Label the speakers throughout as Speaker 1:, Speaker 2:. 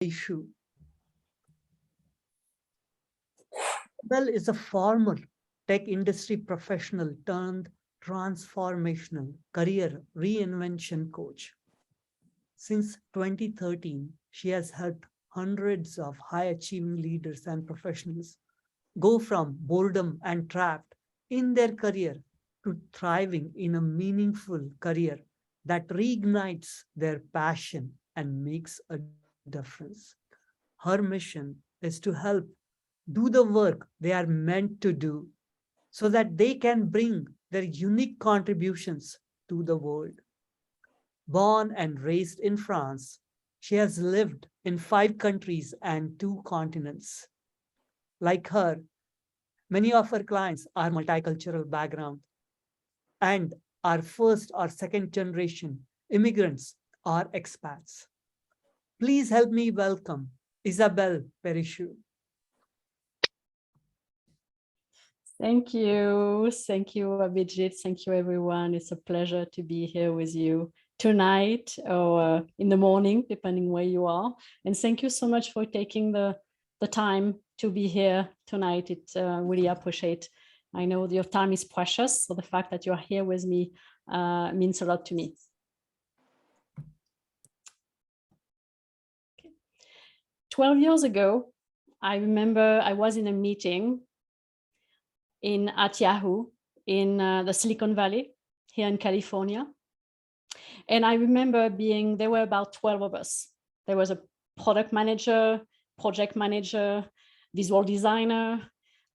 Speaker 1: Peyrichoux. Isabelle is a former tech industry professional turned transformational career reinvention coach. Since 2013, she has helped hundreds of high-achieving leaders and professionals go from boredom and trapped in their career to thriving in a meaningful career that reignites their passion and makes a difference. Her mission is to help do the work they are meant to do so that they can bring their unique contributions to the world. Born and raised in France, she has lived in 5 countries and 2 continents. Like her, many of her clients are multicultural background and are first or second generation immigrants or expats. Please help me welcome Isabelle Peyrichoux.
Speaker 2: Thank you. Thank you, Abhijit. Thank you, everyone. It's a pleasure to be here with you tonight or in the morning, depending where you are. And thank you so much for taking the time to be here tonight. It really appreciate. I know your time is precious, so the fact that you're here with me means a lot to me. Okay. 12 years ago, I remember I was in a meeting at Yahoo in the Silicon Valley here in California. And I remember there were about 12 of us. There was a product manager, project manager, visual designer,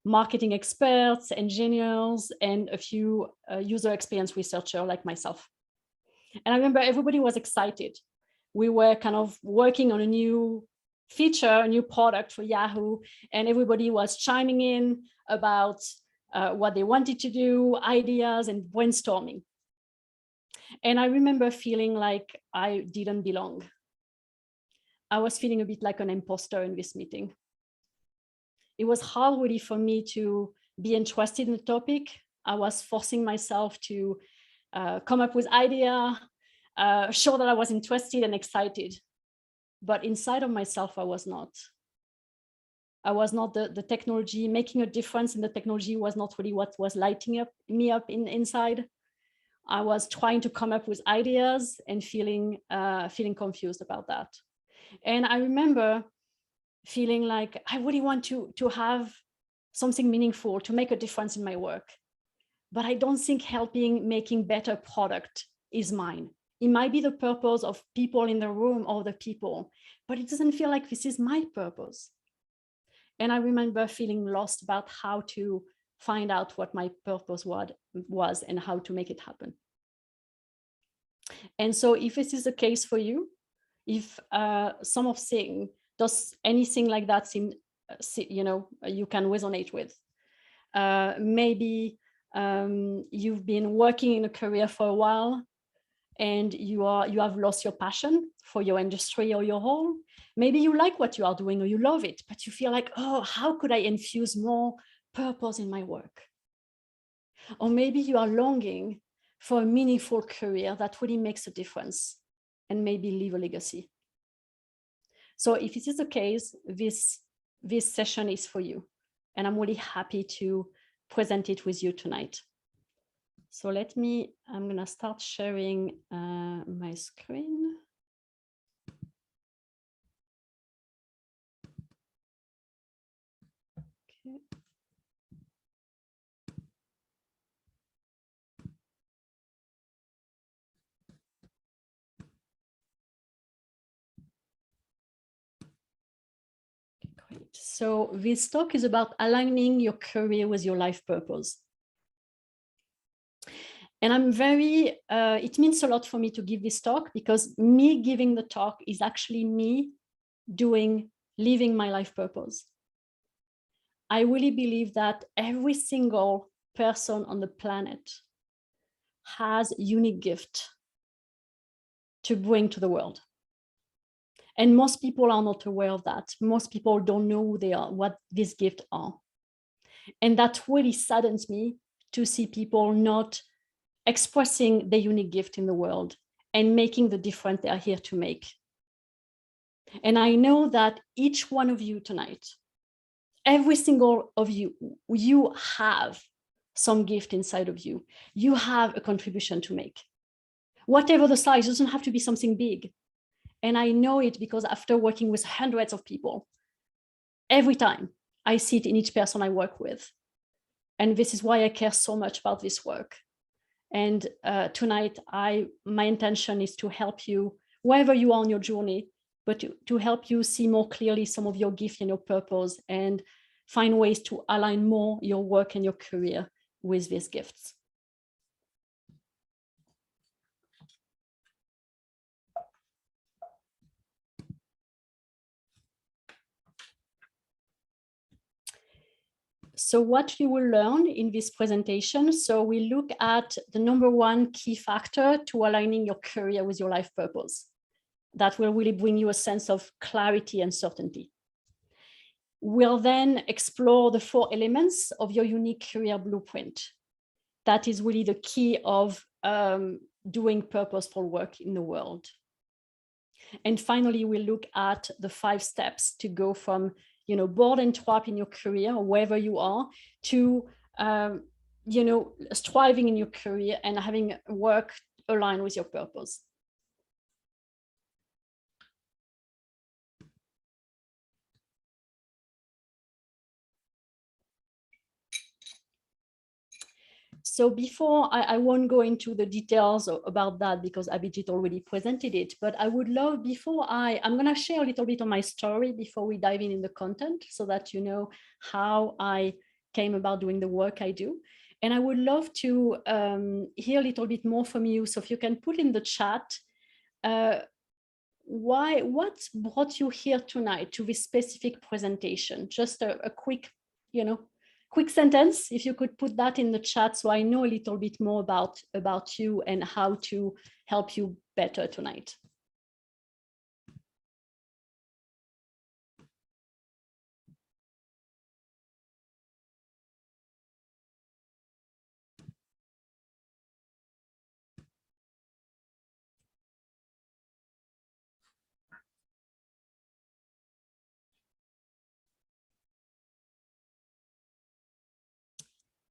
Speaker 2: marketing experts, engineers, and a few user experience researchers like myself. And I remember everybody was excited. We were kind of working on a new feature, a new product for Yahoo, and everybody was chiming in about what they wanted to do, ideas, and brainstorming. And I remember feeling like I didn't belong. I was feeling a bit like an imposter in this meeting. It was hard really for me to be interested in the topic. I was forcing myself to come up with ideas, show that I was interested and excited. But inside of myself, I was not. I was not the technology, making a difference in the technology was not really what was lighting me up inside. I was trying to come up with ideas and feeling confused about that. And I remember feeling like I really want to have something meaningful, to make a difference in my work. But I don't think making better product is mine. It might be the purpose of people in the room or the people, but it doesn't feel like this is my purpose. And I remember feeling lost about how to find out what my purpose was and how to make it happen. And so if this is the case for you, if does anything like that seem, you can resonate with? Maybe you've been working in a career for a while and you have lost your passion for your industry or your role. Maybe you like what you are doing or you love it, but you feel like, oh, how could I infuse more purpose in my work? Or maybe you are longing for a meaningful career that really makes a difference and maybe leave a legacy. So if it is the case, this session is for you. And I'm really happy to present it with you tonight. So I'm gonna start sharing my screen. Okay. Great. So this talk is about aligning your career with your life purpose. And I'm it means a lot for me to give this talk because me giving the talk is actually me living my life purpose. I really believe that every single person on the planet has a unique gift to bring to the world. And most people are not aware of that. Most people don't know who they are, what these gifts are. And that really saddens me to see people not expressing their unique gift in the world and making the difference they are here to make. And I know that each one of you tonight, every single of you, you have some gift inside of you. You have a contribution to make. Whatever the size, doesn't have to be something big. And I know it because after working with hundreds of people, every time I see it in each person I work with. And this is why I care so much about this work. And tonight, my intention is to help you wherever you are on your journey, but to help you see more clearly some of your gift and your purpose and find ways to align more your work and your career with these gifts. So what you will learn in this presentation, so we look at the #1 key factor to aligning your career with your life purpose. That will really bring you a sense of clarity and certainty. We'll then explore the 4 elements of your unique career blueprint. That is really the key of doing purposeful work in the world. And finally, we'll look at the 5 steps to go from bored and trapped in your career or wherever you are to striving in your career and having work aligned with your purpose. So before, I won't go into the details about that because Abhijit already presented it, but I would love, before I'm going to share a little bit of my story before we dive in the content so that you know how I came about doing the work I do. And I would love to hear a little bit more from you. So if you can put in the chat, what brought you here tonight to this specific presentation? Just a quick, quick sentence, if you could put that in the chat so I know a little bit more about you and how to help you better tonight.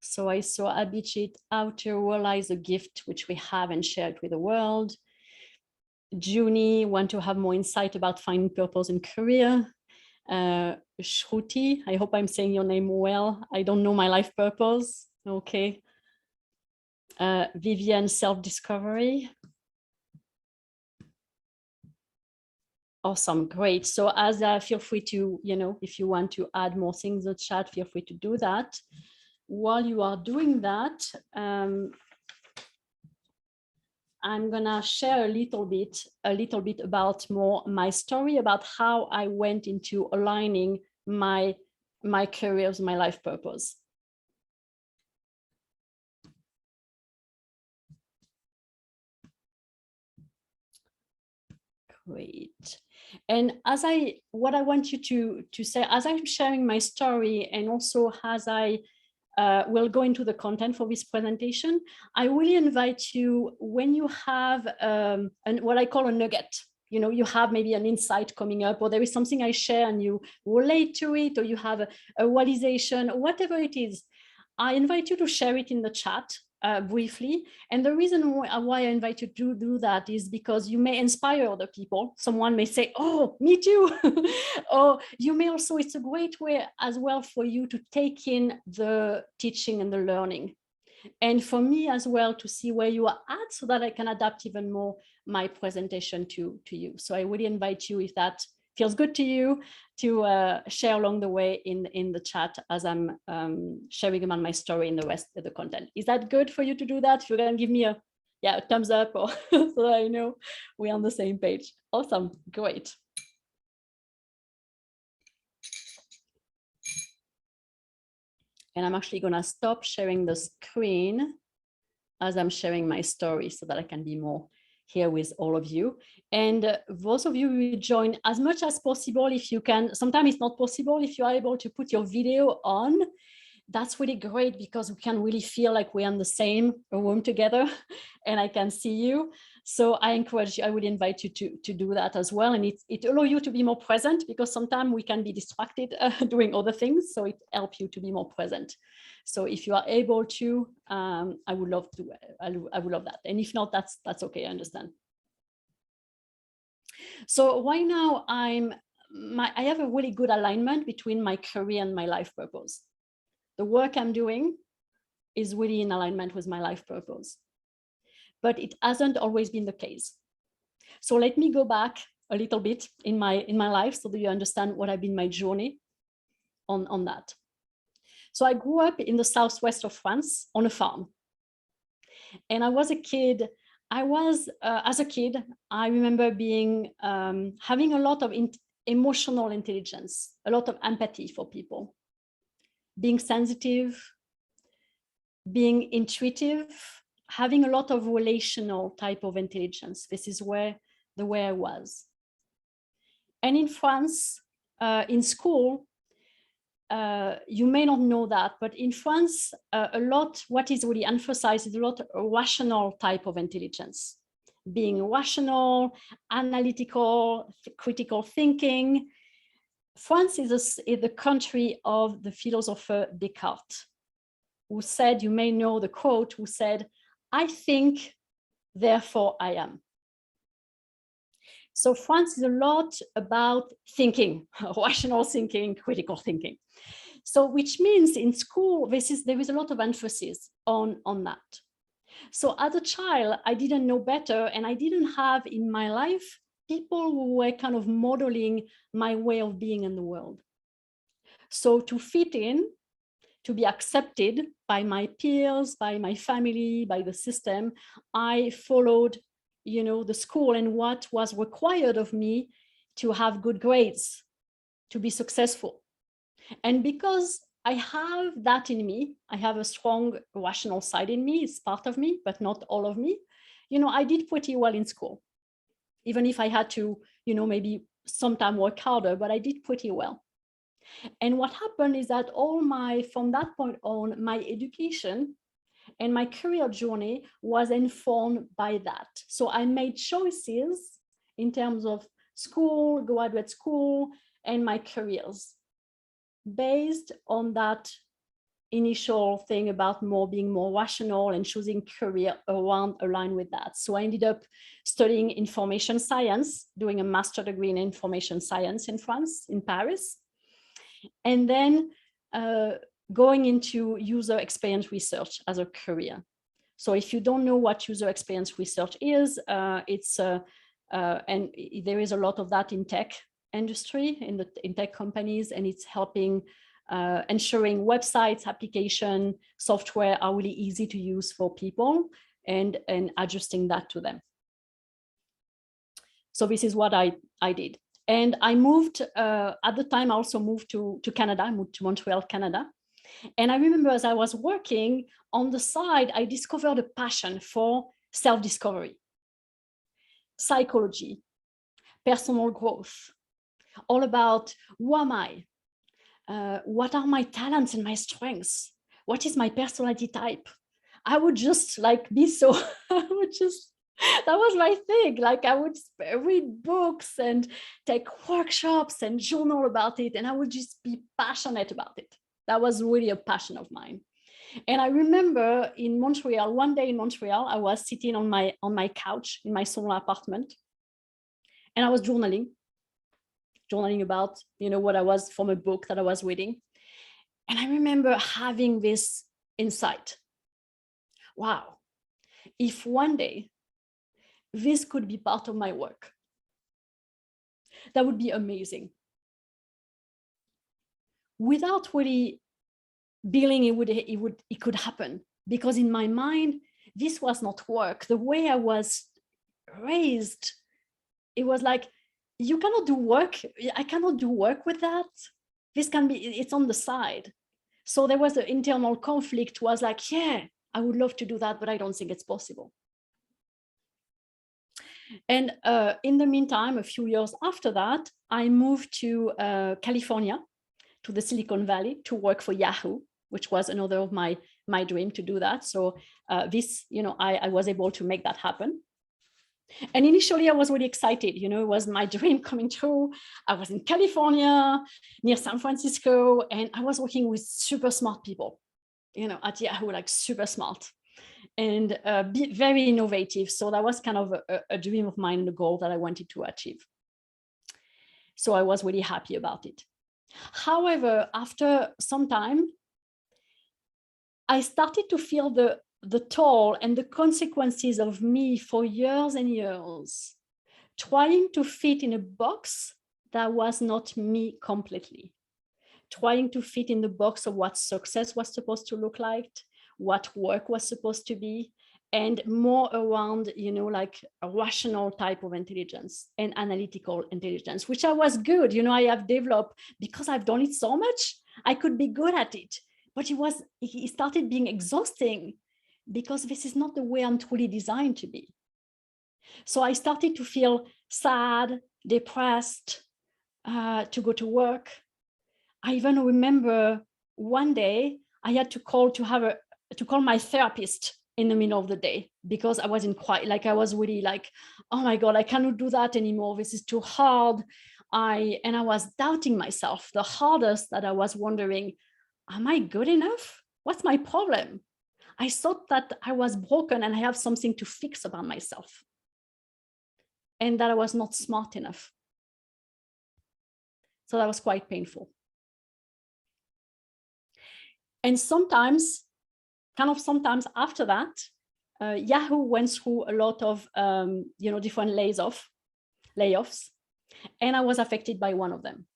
Speaker 2: So I saw Abhijit, how to realize a gift which we have and share it with the world. Junie, want to have more insight about finding purpose in career. Shruti, I hope I'm saying your name well. I don't know my life purpose. Okay. Vivian, self-discovery. Awesome, great. So as feel free to, if you want to add more things in the chat, feel free to do that. While you are doing that, I'm gonna share a little bit about more my story about how I went into aligning my career with my life purpose. Great. And what I want you to say, as I'm sharing my story, and also as I will go into the content for this presentation, I really invite you, when you have what I call a nugget, you have maybe an insight coming up, or there is something I share and you relate to it, or you have a realization, whatever it is, I invite you to share it in the chat briefly. And the reason why I invite you to do that is because you may inspire other people. Someone may say, oh, me too. Or you may also, it's a great way as well for you to take in the teaching and the learning. And for me as well to see where you are at so that I can adapt even more my presentation to you. So I really invite you, if that feels good to you, to share along the way in the chat as I'm sharing about my story in the rest of the content. Is that good for you to do that? If you're gonna give me a thumbs up, or so that I know we're on the same page. Awesome, great. And I'm actually gonna stop sharing the screen as I'm sharing my story so that I can be more here with all of you. And those of you who join, as much as possible, if you can. Sometimes it's not possible. If you are able to put your video on, that's really great, because we can really feel like we're in the same room together and I can see you. So I encourage you, I would invite you to do that as well. And it allows you to be more present, because sometimes we can be distracted doing other things. So it helps you to be more present. So if you are able to, I would love to, I would love that. And if not, that's okay, I understand. So right now I have a really good alignment between my career and my life purpose. The work I'm doing is really in alignment with my life purpose, but it hasn't always been the case. So let me go back a little bit in my life so that you understand what have been my journey on that. So I grew up in the southwest of France on a farm. And I was a kid, as a kid, I remember being, having a lot of emotional intelligence, a lot of empathy for people, being sensitive, being intuitive, having a lot of relational type of intelligence. This is the way I was. And in France, in school, you may not know that, but in France, what is really emphasized is a lot of rational type of intelligence, being rational, analytical, critical thinking. France is the country of the philosopher Descartes, who said, you may know the quote, who said, "I think, therefore I am." So France is a lot about thinking, rational thinking, critical thinking. So which means in school, there is a lot of emphasis on that. So as a child, I didn't know better, and I didn't have in my life people who were kind of modeling my way of being in the world. So to fit in, to be accepted by my peers, by my family, by the system, I followed, the school and what was required of me to have good grades, to be successful. And because I have that in me, I have a strong rational side in me, it's part of me, but not all of me. I did pretty well in school, even if I had to, maybe sometime work harder, but I did pretty well. And what happened is that from that point on, my education and my career journey was informed by that. So I made choices in terms of school, graduate school, and my careers based on that initial thing about being more rational and choosing career aligned with that. So I ended up studying information science, doing a master's degree in information science in France, in Paris. And then going into user experience research as a career. So if you don't know what user experience research is, and there is a lot of that in tech industry, in tech companies, and it's helping ensuring websites, application, software are really easy to use for people and adjusting that to them. So this is what I did. And I moved, at the time, I also moved to Canada. I moved to Montreal, Canada. And I remember as I was working on the side, I discovered a passion for self-discovery, psychology, personal growth, all about who am I? What are my talents and my strengths? What is my personality type? I would just be so, that was my thing. I would read books and take workshops and journal about it. And I would just be passionate about it. That was really a passion of mine. And I remember in Montreal, one day in Montreal, I was sitting on my couch in my solo apartment. And I was journaling about, what I was from a book that I was reading. And I remember having this insight. Wow, if one day this could be part of my work, that would be amazing. Without really believing it could happen, because in my mind, this was not work. The way I was raised, it was like, you cannot do work. I cannot do work with that. It's on the side. So there was an internal conflict, was like, yeah, I would love to do that, but I don't think it's possible. And in the meantime, a few years after that, I moved to California, to the Silicon Valley, to work for Yahoo, which was another of my dream to do that. So I was able to make that happen. And initially I was really excited, you know, it was my dream coming true. I was in California, near San Francisco, and I was working with super smart people, you know, at Yahoo, like super smart and very innovative. So that was kind of a dream of mine and a goal that I wanted to achieve. So I was really happy about it. However, after some time, I started to feel the toll and the consequences of me for years and years, trying to fit in a box that was not me completely, trying to fit in the box of what success was supposed to look like, what work was supposed to be, and more around, you know, like a rational type of intelligence and analytical intelligence, which I was good, you know, I have developed because I've done it so much, I could be good at it. But it started being exhausting because this is not the way I'm truly designed to be. So I started to feel sad, depressed, to go to work. I even remember one day I had to call my therapist in the middle of the day because I wasn't quite like, I was really like, oh my God, I cannot do that anymore. This is too hard. I was doubting myself the hardest, that I was wondering, am I good enough? What's my problem? I thought that I was broken and I have something to fix about myself, and that I was not smart enough. So that was quite painful. And sometimes after that, Yahoo went through a lot of you know, different layoffs, and I was affected by one of them.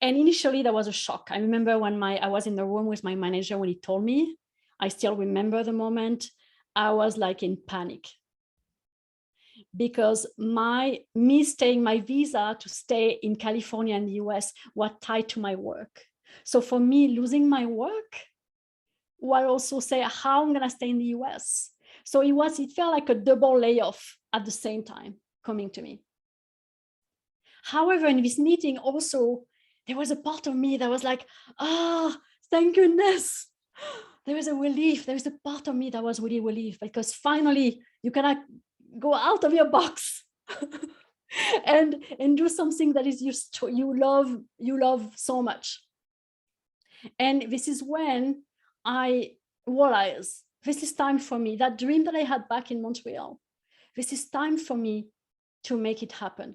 Speaker 2: And initially there was a shock. I remember when I was in the room with my manager when he told me. I still remember the moment. I was like in panic because my visa to stay in California and the US was tied to my work. So for me, losing my work, while also say how I'm gonna stay in the US. So it felt like a double layoff at the same time coming to me. However, in this meeting also, there was a part of me that was like, oh, thank goodness. There was a relief. There was a part of me that was really relief because finally you cannot go out of your box and do something that is you love so much. And this is when I realized this is time for me, that dream that I had back in Montreal, this is time for me to make it happen.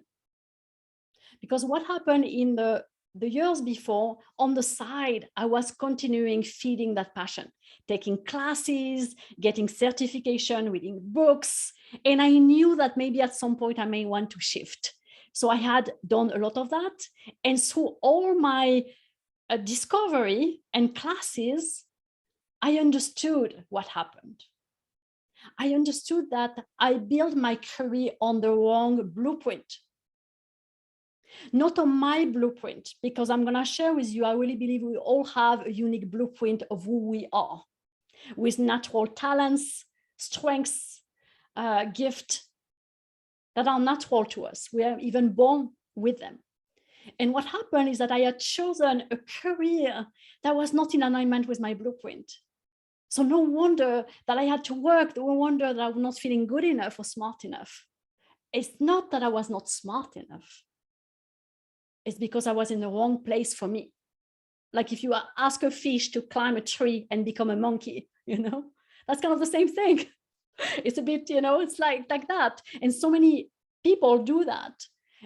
Speaker 2: Because what happened in the years before, on the side, I was continuing feeding that passion, taking classes, getting certification, reading books. And I knew that maybe at some point I may want to shift. So I had done a lot of that. And through all my discovery and classes, I understood what happened. I understood that I built my career on the wrong blueprint. Not on my blueprint, because I'm going to share with you, I really believe we all have a unique blueprint of who we are, with natural talents, strengths, gifts that are natural to us. We are even born with them. And what happened is that I had chosen a career that was not in alignment with my blueprint. So no wonder that I had to work, no wonder that I was not feeling good enough or smart enough. It's not that I was not smart enough. It's because I was in the wrong place for me. Like if you ask a fish to climb a tree and become a monkey, you know, that's kind of the same thing. It's a bit, you know, it's like that. And so many people do that.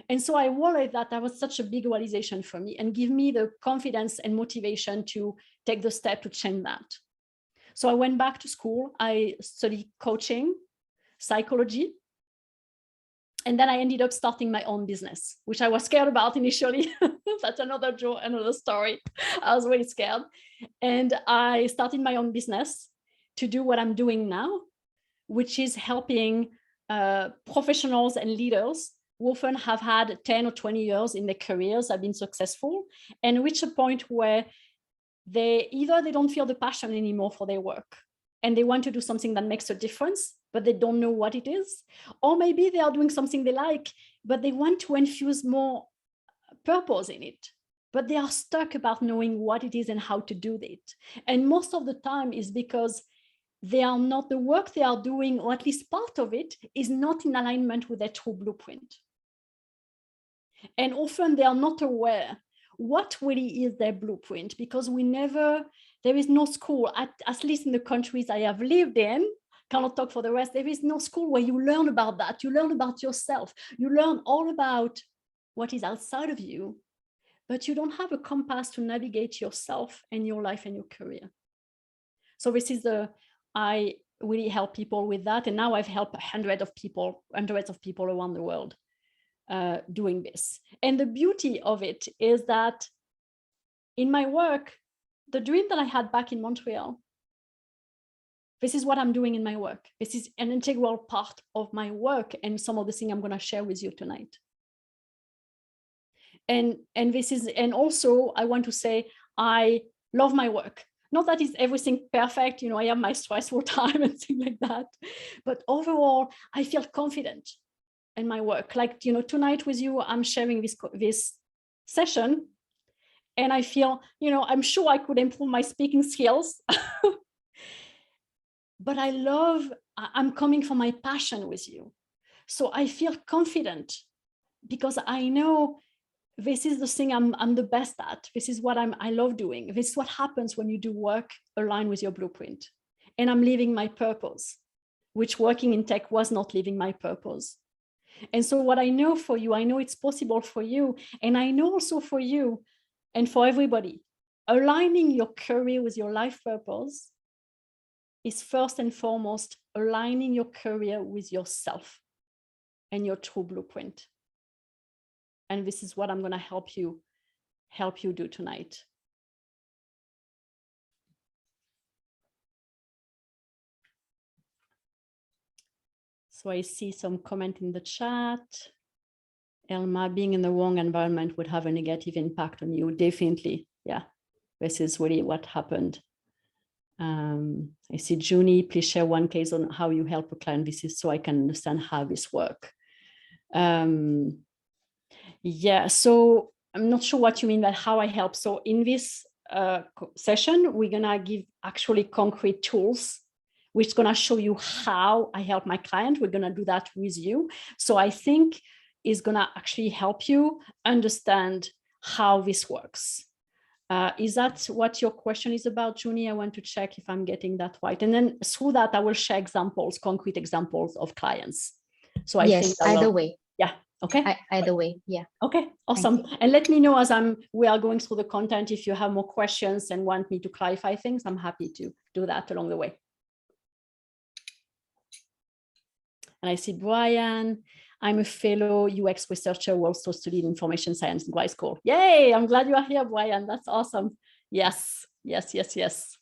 Speaker 2: And so I realized that was such a big realization for me and give me the confidence and motivation to take the step to change that. So I went back to school. I studied coaching, psychology. And then I ended up starting my own business, which I was scared about initially. That's another story. I was really scared. And I started my own business to do what I'm doing now, which is helping professionals and leaders who often have had 10 or 20 years in their careers, have been successful, and reach a point where they don't feel the passion anymore for their work, and they want to do something that makes a difference, but they don't know what it is. Or maybe they are doing something they like, but they want to infuse more purpose in it, but they are stuck about knowing what it is and how to do it. And most of the time is because they are not, the work they are doing, or at least part of it, is not in alignment with their true blueprint. And often they are not aware what really is their blueprint, because there is no school, at least in the countries I have lived in, cannot talk for the rest, there is no school where you learn about that. You learn about yourself. You learn all about what is outside of you, but you don't have a compass to navigate yourself and your life and your career. So this is I really help people with that. And now I've helped hundreds of people around the world doing this. And the beauty of it is that in my work, the dream that I had back in Montreal, this is what I'm doing in my work. This is an integral part of my work and some of the things I'm going to share with you tonight. And also I want to say, I love my work. Not that it's everything perfect, I have my stressful time and things like that, but overall, I feel confident in my work. Like, tonight with you, I'm sharing this session, and I feel, I'm sure I could improve my speaking skills, but I'm coming from my passion with you. So I feel confident because I know this is the thing I'm the best at. This is what I love doing. This is what happens when you do work aligned with your blueprint. And I'm living my purpose, which working in tech was not living my purpose. And so what I know for you, I know it's possible for you. And I know also for you and for everybody, aligning your career with your life purpose is first and foremost aligning your career with yourself and your true blueprint. And this is what I'm going to help you do tonight. So I see some comment in the chat. Elma, being in the wrong environment would have a negative impact on you. Definitely. Yeah, this is really what happened. I see Junie, please share one case on how you help a client. This is so I can understand how this works. Yeah, so I'm not sure what you mean by how I help. So in this session, we're gonna give actually concrete tools, which is gonna show you how I help my client. We're gonna do that with you. So I think is gonna actually help you understand how this works. Is that what your question is about, Junie? I want to check if I'm getting that right. And then through that, I will share examples, concrete examples of clients. So I think
Speaker 3: either way.
Speaker 2: Yeah. Okay.
Speaker 3: Either way. Yeah.
Speaker 2: Okay. Awesome. And let me know as we are going through the content, if you have more questions and want me to clarify things, I'm happy to do that along the way. And I see Brian. I'm a fellow UX researcher who also studied information science in grad school. Yay. I'm glad you are here, Brian. That's awesome. Yes. Yes, yes, yes.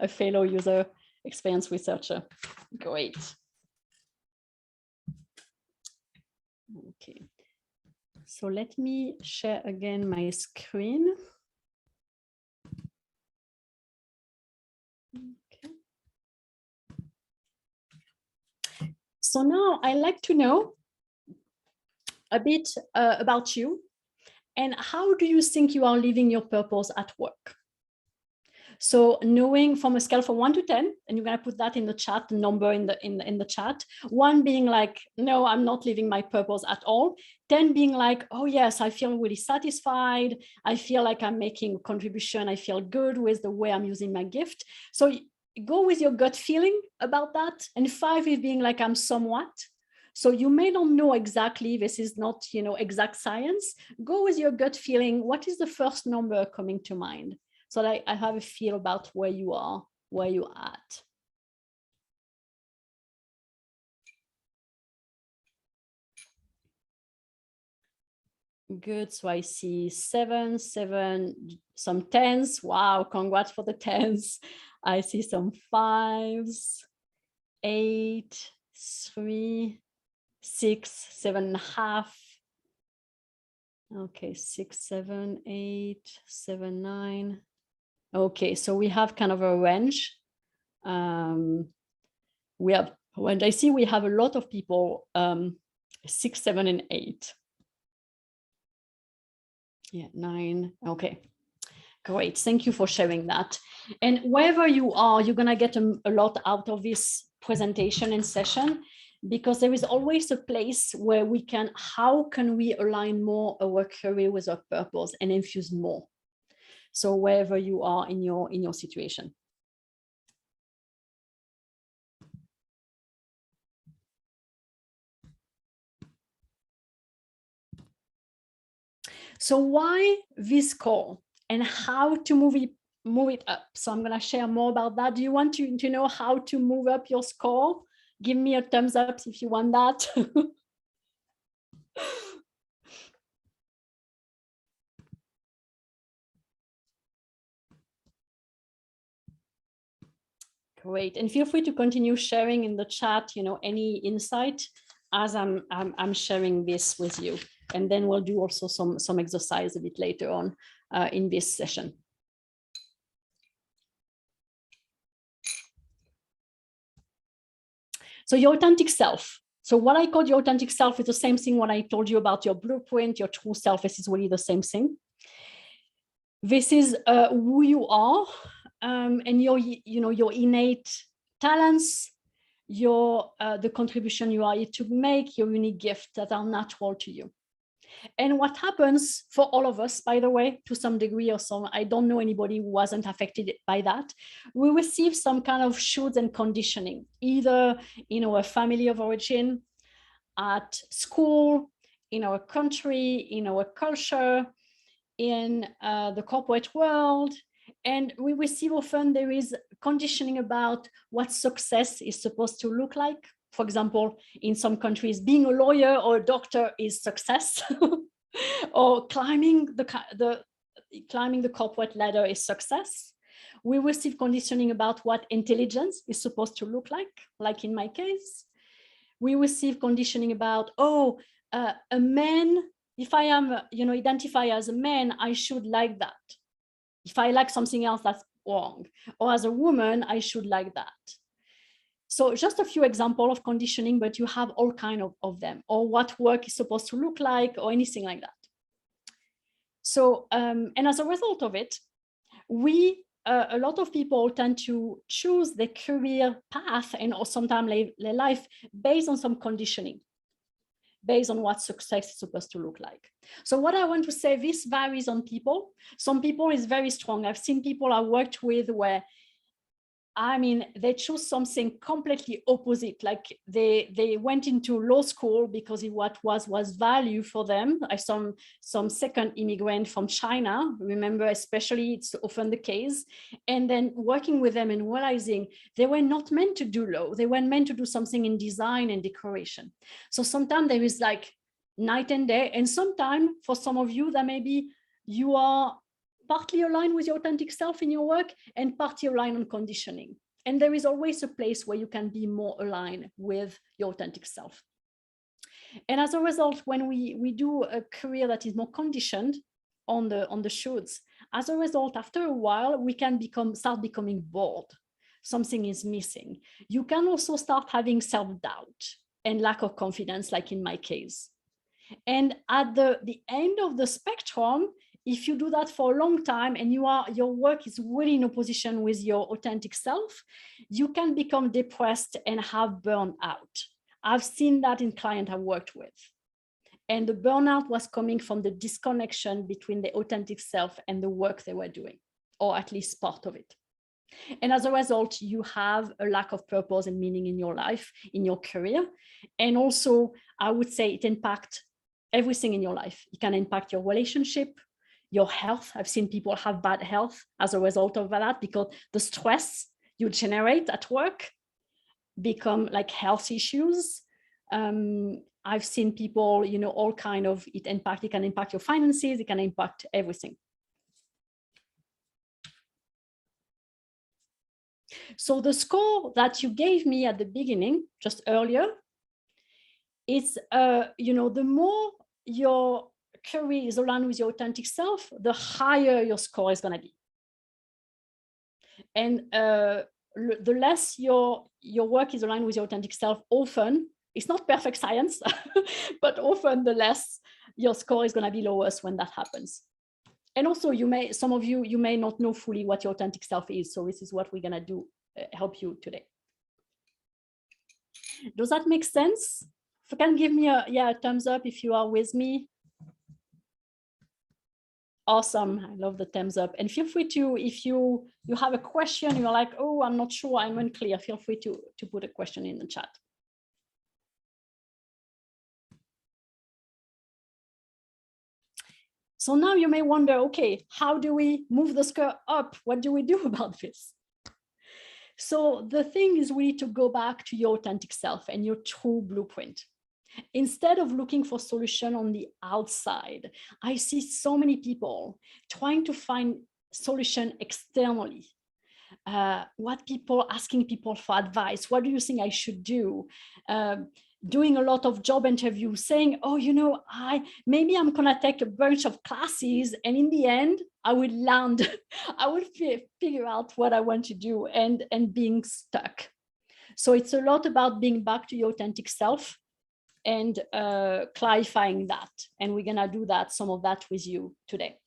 Speaker 2: A fellow user experience researcher. Great. Okay, so let me share again my screen. Okay. So now I'd like to know a bit about you and how do you think you are living your purpose at work? So knowing from a scale from 1 to 10, and you're going to put that in the chat, the number in the chat, 1 being like, no, I'm not living my purpose at all. 10 being like, oh yes, I feel really satisfied. I feel like I'm making a contribution. I feel good with the way I'm using my gift. So go with your gut feeling about that. And 5 is being like, I'm somewhat. So you may not know exactly, this is not, exact science. Go with your gut feeling. What is the first number coming to mind? So that I have a feel about where you are, where you're at. Good, so I see 7, some 10s. Wow, congrats for the 10s. I see some 5s, 8, 3, 6, 7.5. Okay, 6, 7, 8, 7, 9. Okay, so we have kind of a range. We have, and I see we have a lot of people, 6, 7, and 8. Yeah, 9. Okay. Great, thank you for sharing that. And wherever you are, you're gonna get a lot out of this presentation and session, because there is always a place where we can, how can we align more our career with our purpose and infuse more? So wherever you are in your situation. So why this call and how to move it up? So I'm going to share more about that. Do you want to know how to move up your score? Give me a thumbs up if you want that. Great, and feel free to continue sharing in the chat, any insight as I'm sharing this with you. And then we'll do also some exercise a bit later on in this session. So your authentic self. So what I called your authentic self is the same thing what I told you about your blueprint, your true self. This is really the same thing. This is who you are, and your innate talents, the contribution you are here to make, your unique gifts that are natural to you. And what happens for all of us, by the way, to some degree or some, I don't know anybody who wasn't affected by that, we receive some kind of shoulds and conditioning, either in our family of origin, at school, in our country, in our culture, in the corporate world. And we receive often there is conditioning about what success is supposed to look like. For example, in some countries, being a lawyer or a doctor is success, or climbing the corporate ladder is success. We receive conditioning about what intelligence is supposed to look like in my case. We receive conditioning about, a man, if I am, identify as a man, I should like that. If I like something else, that's wrong. Or as a woman, I should like that. So just a few examples of conditioning, but you have all kinds of them, or what work is supposed to look like, or anything like that. So, and as a result of it, a lot of people tend to choose their career path and or sometimes their life based on some conditioning, based on what success is supposed to look like. So what I want to say, this varies on people. Some people is very strong. I've seen people I worked with where, they chose something completely opposite. Like they went into law school because what was value for them. I saw some second immigrant from China, remember, especially it's often the case. And then working with them and realizing they were not meant to do law. They were meant to do something in design and decoration. So sometimes there is like night and day. And sometimes for some of you, that maybe you are partly aligned with your authentic self in your work and partly aligned on conditioning. And there is always a place where you can be more aligned with your authentic self. And as a result, when we do a career that is more conditioned on the shoulds, as a result, after a while, we can start becoming bored. Something is missing. You can also start having self-doubt and lack of confidence, like in my case. And at the end of the spectrum, if you do that for a long time and your work is really in opposition with your authentic self, you can become depressed and have burnout. I've seen that in clients I've worked with. And the burnout was coming from the disconnection between the authentic self and the work they were doing, or at least part of it. And as a result, you have a lack of purpose and meaning in your life, in your career. And also, I would say it impacts everything in your life. It can impact your relationship, your health. I've seen people have bad health as a result of that, because the stress you generate at work become like health issues. I've seen people, all kind of it can impact your finances, it can impact everything. So the score that you gave me at the beginning, just earlier, it's, the more your career is aligned with your authentic self, the higher your score is going to be. And the less your work is aligned with your authentic self, often, it's not perfect science, but often the less your score is going to be lowest when that happens. And also some of you may not know fully what your authentic self is. So this is what we're gonna do, help you today. Does that make sense? If you can give me a thumbs up if you are with me. Awesome. I love the thumbs up. And feel free to, if you have a question, you're like, oh, I'm not sure, I'm unclear, feel free to put a question in the chat. So now you may wonder, okay, how do we move the score up? What do we do about this? So the thing is really to go back to your authentic self and your true blueprint. Instead of looking for solution on the outside, I see so many people trying to find solution externally. Asking people for advice. What do you think I should do? Doing a lot of job interviews, saying, oh, you know, maybe I'm gonna take a bunch of classes, and in the end, I will land, I will figure out what I want to do, and being stuck. So it's a lot about being back to your authentic self and clarifying that. And we're gonna do that, some of that with you today.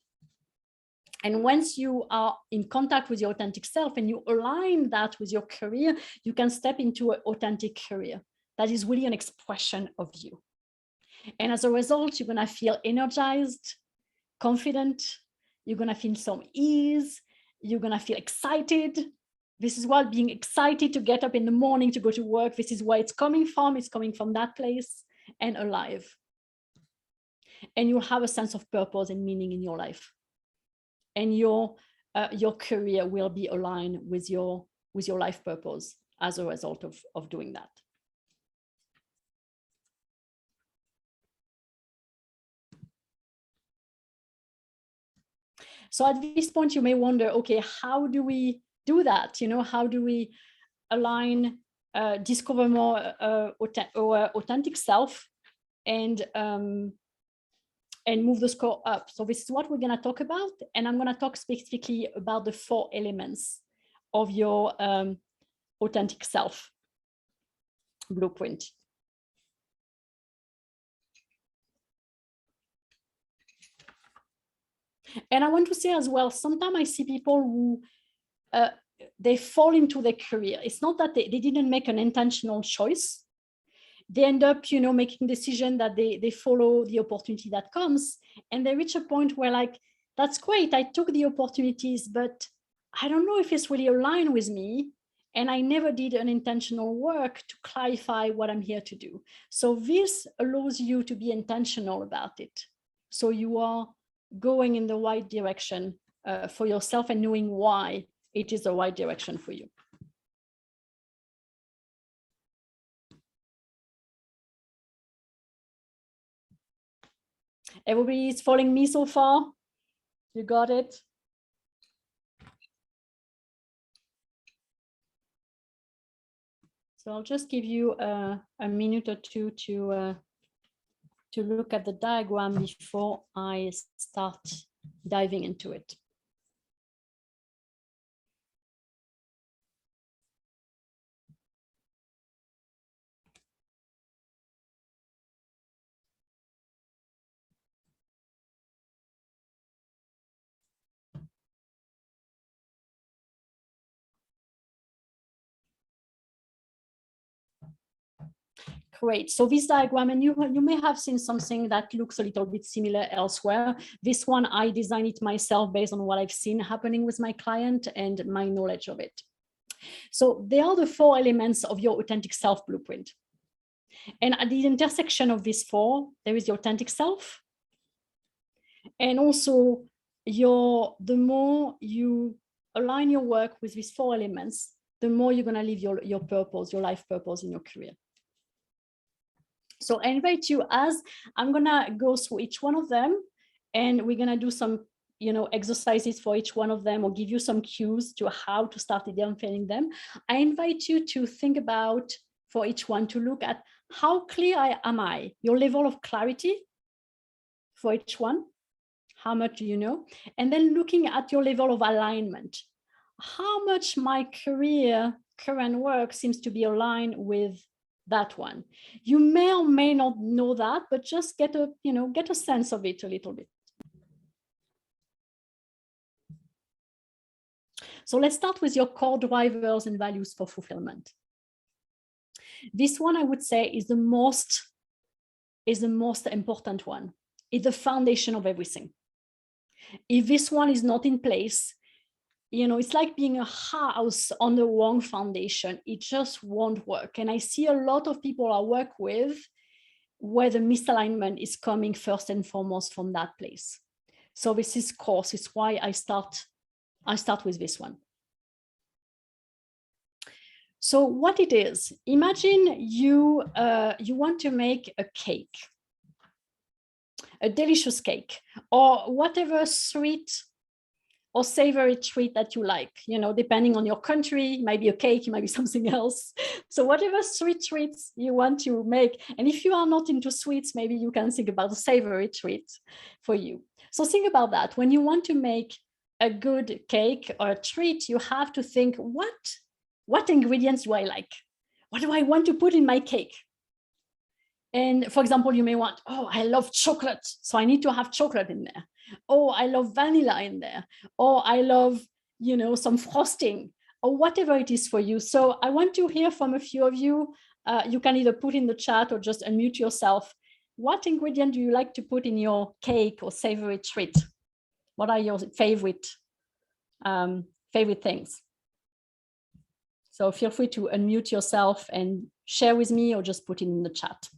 Speaker 2: And once you are in contact with your authentic self and you align that with your career, you can step into an authentic career that is really an expression of you. And as a result, you're gonna feel energized, confident, you're gonna feel some ease, you're gonna feel excited. This is what being excited to get up in the morning to go to work. This is where it's coming from. It's coming from that place, and alive. And you'll have a sense of purpose and meaning in your life. And your career will be aligned with your life purpose as a result of doing that. So at this point, you may wonder, okay, how do we do that? You know, how do we align, discover more authentic self, and move the score up? So this is what we're going to talk about. And I'm going to talk specifically about the 4 elements of your authentic self blueprint. And I want to say as well, sometimes I see people who they fall into their career. It's not that they didn't make an intentional choice. They end up, you know, making decision that they follow the opportunity that comes, and they reach a point where, like, that's great, I took the opportunities, but I don't know if it's really aligned with me, and I never did an intentional work to clarify what I'm here to do. So this allows you to be intentional about it. So you are going in the right direction for yourself and knowing why it is the right direction for you. Everybody is following me so far? You got it? So I'll just give you a minute or two to look at the diagram before I start diving into it. Great. So this diagram, and you may have seen something that looks a little bit similar elsewhere. This one, I designed it myself based on what I've seen happening with my client and my knowledge of it. So they are the 4 elements of your authentic self blueprint. And at the intersection of these 4, there is your authentic self. And also the more you align your work with these 4 elements, the more you're going to live your purpose, your life purpose in your career. So I invite you, as I'm gonna go through each one of them, and we're gonna do some, you know, exercises for each one of them, or give you some cues to how to start identifying them. I invite you to think about, for each one, to look at how clear am I, your level of clarity for each one, how much do you know, and then looking at your level of alignment. How much my current work seems to be aligned with that one. You may or may not know that, but just get a sense of it a little bit. So let's start with your core drivers and values for fulfillment. This one, I would say, is the most important one. It's the foundation of everything. If this one is not in place, you know, it's like being a house on the wrong foundation. It just won't work. And I see a lot of people I work with where the misalignment is coming first and foremost from that place. So this is core. It's why I start with this one. So what it is, imagine you want to make a cake, a delicious cake, or whatever sweet or savory treat that you like, you know, depending on your country, it might be a cake, it might be something else. So whatever sweet treats you want to make, and if you are not into sweets, maybe you can think about a savory treat for you. So think about that. When you want to make a good cake or a treat, you have to think, what ingredients do I like? What do I want to put in my cake? And for example, you may want, oh, I love chocolate, so I need to have chocolate in there. Oh, I love vanilla in there. Or I love, you know, some frosting or whatever it is for you. So I want to hear from a few of you. You can either put in the chat or just unmute yourself. What ingredient do you like to put in your cake or savory treat? What are your favorite things? So feel free to unmute yourself and share with me or just put it in the chat.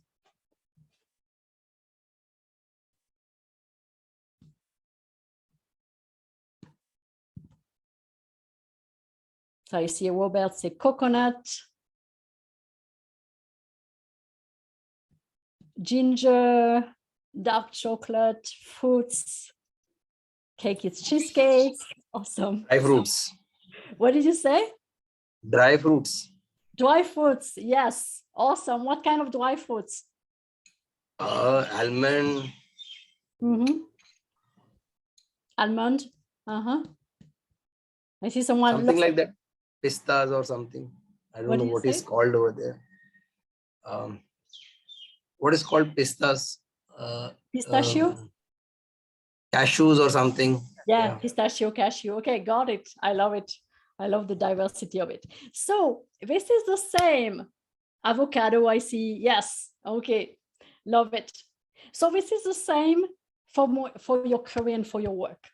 Speaker 2: So I see Robert say coconut, ginger, dark chocolate, fruits, cake is cheesecake. Awesome.
Speaker 3: Dry fruits.
Speaker 2: What did you say?
Speaker 3: Dry fruits.
Speaker 2: Dry fruits. Yes. Awesome. What kind of dry fruits?
Speaker 3: Almond.
Speaker 2: Almond. I see someone.
Speaker 3: Something like that. Pistas or something. I don't know what is called over there. What is called pistas?
Speaker 2: Pistachio?
Speaker 3: Cashews or something.
Speaker 2: Yeah, pistachio, cashew. Okay, got it. I love it. I love the diversity of it. So this is the same. Avocado, I see. Yes. Okay. Love it. So this is the same for your career and for your work.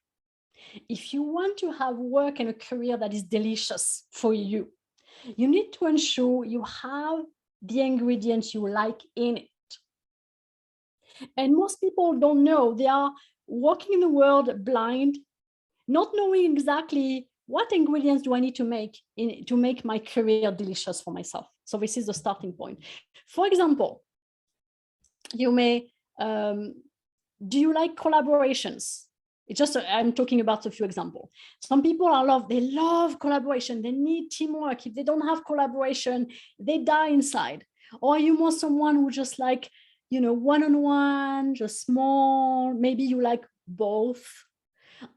Speaker 2: If you want to have work and a career that is delicious for you, you need to ensure you have the ingredients you like in it. And most people don't know. They are walking in the world blind, not knowing exactly what ingredients do I need to make to make my career delicious for myself. So this is the starting point. For example, you may, do you like collaborations? It's just, I'm talking about a few examples. Some people they love collaboration. They need teamwork. If they don't have collaboration, they die inside. Or are you more someone who just like, you know, one-on-one, just small, maybe you like both?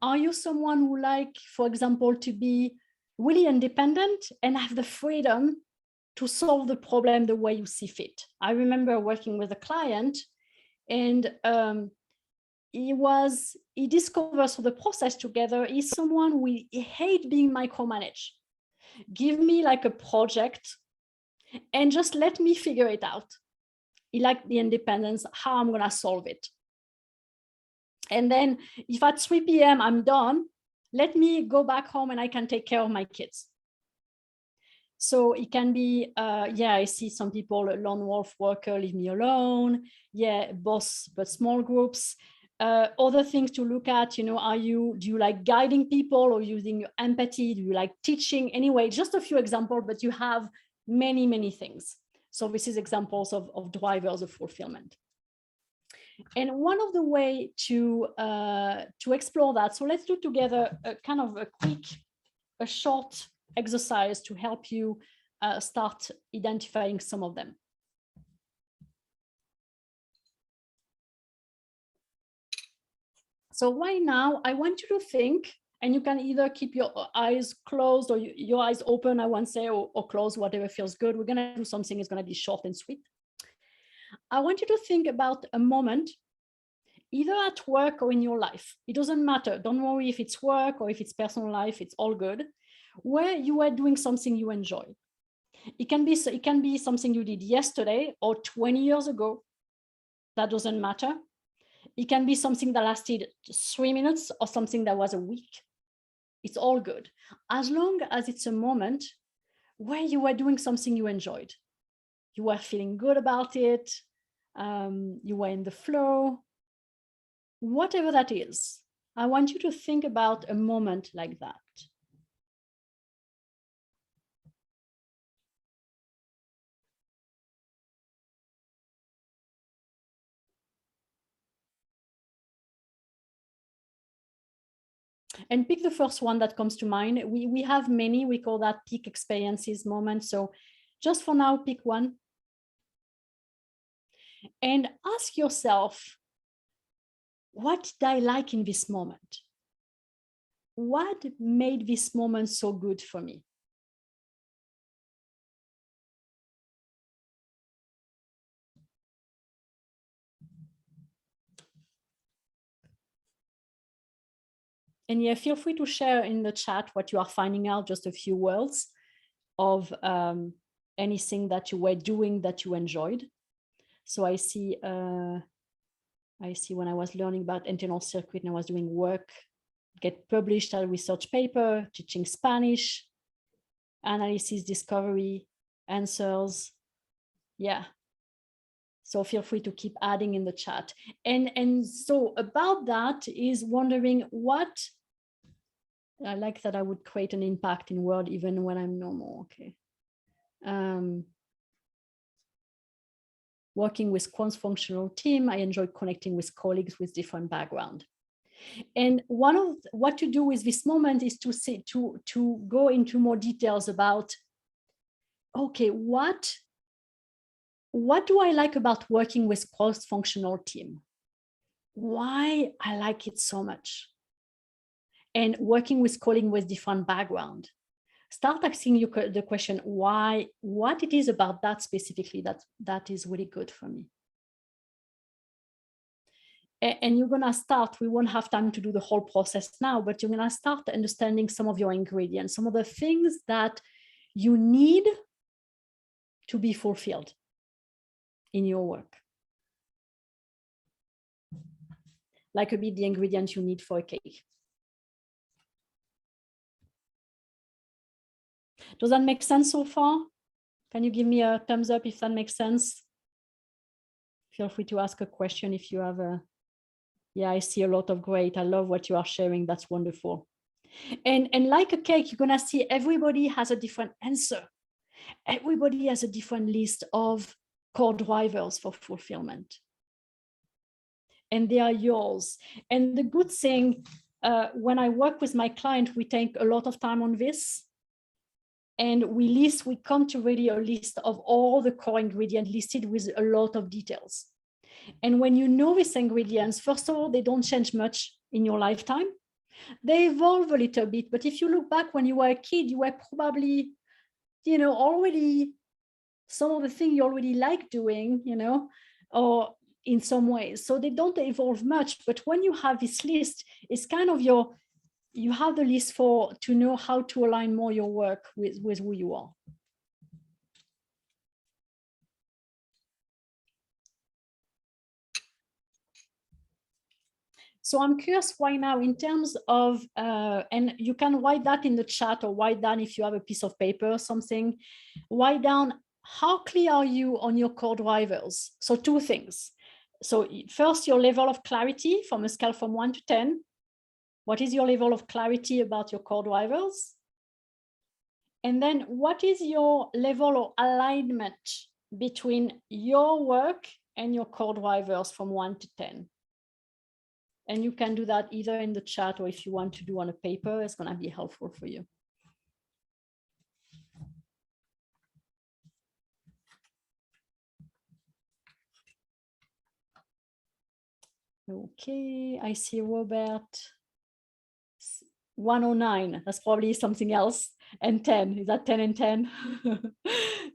Speaker 2: Are you someone who like, for example, to be really independent and have the freedom to solve the problem the way you see fit? I remember working with a client and he discovers through the process together, he's someone who hate being micromanaged. Give me like a project and just let me figure it out. He liked the independence, how I'm gonna solve it. And then if at 3 p.m. I'm done, let me go back home and I can take care of my kids. So it can be, yeah, I see some people, a lone wolf worker, leave me alone. Yeah, boss, but small groups. Other things to look at, you know, do you like guiding people or using your empathy? Do you like teaching? Anyway, just a few examples, but you have many, many things. So this is examples of drivers of fulfillment. And one of the way to explore that, so let's do together a kind of a short exercise to help you start identifying some of them. So right now, I want you to think, and you can either keep your eyes closed or your eyes open, I want to say, or closed, whatever feels good. We're going to do something that's going to be short and sweet. I want you to think about a moment, either at work or in your life. It doesn't matter. Don't worry if it's work or if it's personal life, it's all good. where you were doing something you enjoy. It can be something you did yesterday or 20 years ago. That doesn't matter. It can be something that lasted 3 minutes or something that was a week. It's all good. As long as it's a moment where you were doing something you enjoyed. You were feeling good about it. You were in the flow. Whatever that is, I want you to think about a moment like that. And pick the first one that comes to mind. We have many, we call that peak experiences moment. So just for now, pick one. And ask yourself, what did I like in this moment? What made this moment so good for me? And yeah, feel free to share in the chat what you are finding out, just a few words of anything that you were doing that you enjoyed. So I see when I was learning about internal circuit and I was doing work, get published a research paper, teaching Spanish, analysis, discovery, answers. Yeah. So feel free to keep adding in the chat. And so about that is wondering what, I like that I would create an impact in world even when I'm normal, okay. Working with cross-functional team, I enjoy connecting with colleagues with different background. And one of what to do with this moment is to say, to go into more details about, okay, what do I like about working with cross-functional team? Why I like it so much? And working with colleagues with different background. Start asking you the question, why, what it is about that specifically that is really good for me. And you're gonna start, we won't have time to do the whole process now, but you're gonna start understanding some of your ingredients, some of the things that you need to be fulfilled in your work. Like a bit the ingredients you need for a cake. Does that make sense so far? Can you give me a thumbs up if that makes sense? Feel free to ask a question if you have a, yeah, I see a lot of great. I love what you are sharing. That's wonderful. And like a cake, you're gonna see everybody has a different answer. Everybody has a different list of core drivers for fulfillment. And they are yours. And the good thing, when I work with my client, we take a lot of time on this. And we come to really a list of all the core ingredients listed with a lot of details. And when you know these ingredients, first of all, they don't change much in your lifetime. They evolve a little bit, but if you look back when you were a kid, you were probably, you know, already some of the things you already like doing, you know, or in some ways. So they don't evolve much, but when you have this list, it's kind of you have the list to know how to align more your work with who you are. So I'm curious why now in terms of, and you can write that in the chat or write down if you have a piece of paper or something, write down how clear are you on your core drivers? So two things. So first, your level of clarity from a scale from 1 to 10. What is your level of clarity about your core drivers? And then what is your level of alignment between your work and your core drivers from 1 to 10? And you can do that either in the chat or if you want to do on a paper, it's going to be helpful for you. Okay, I see Robert. 109, that's probably something else. And 10, is that 10 and 10?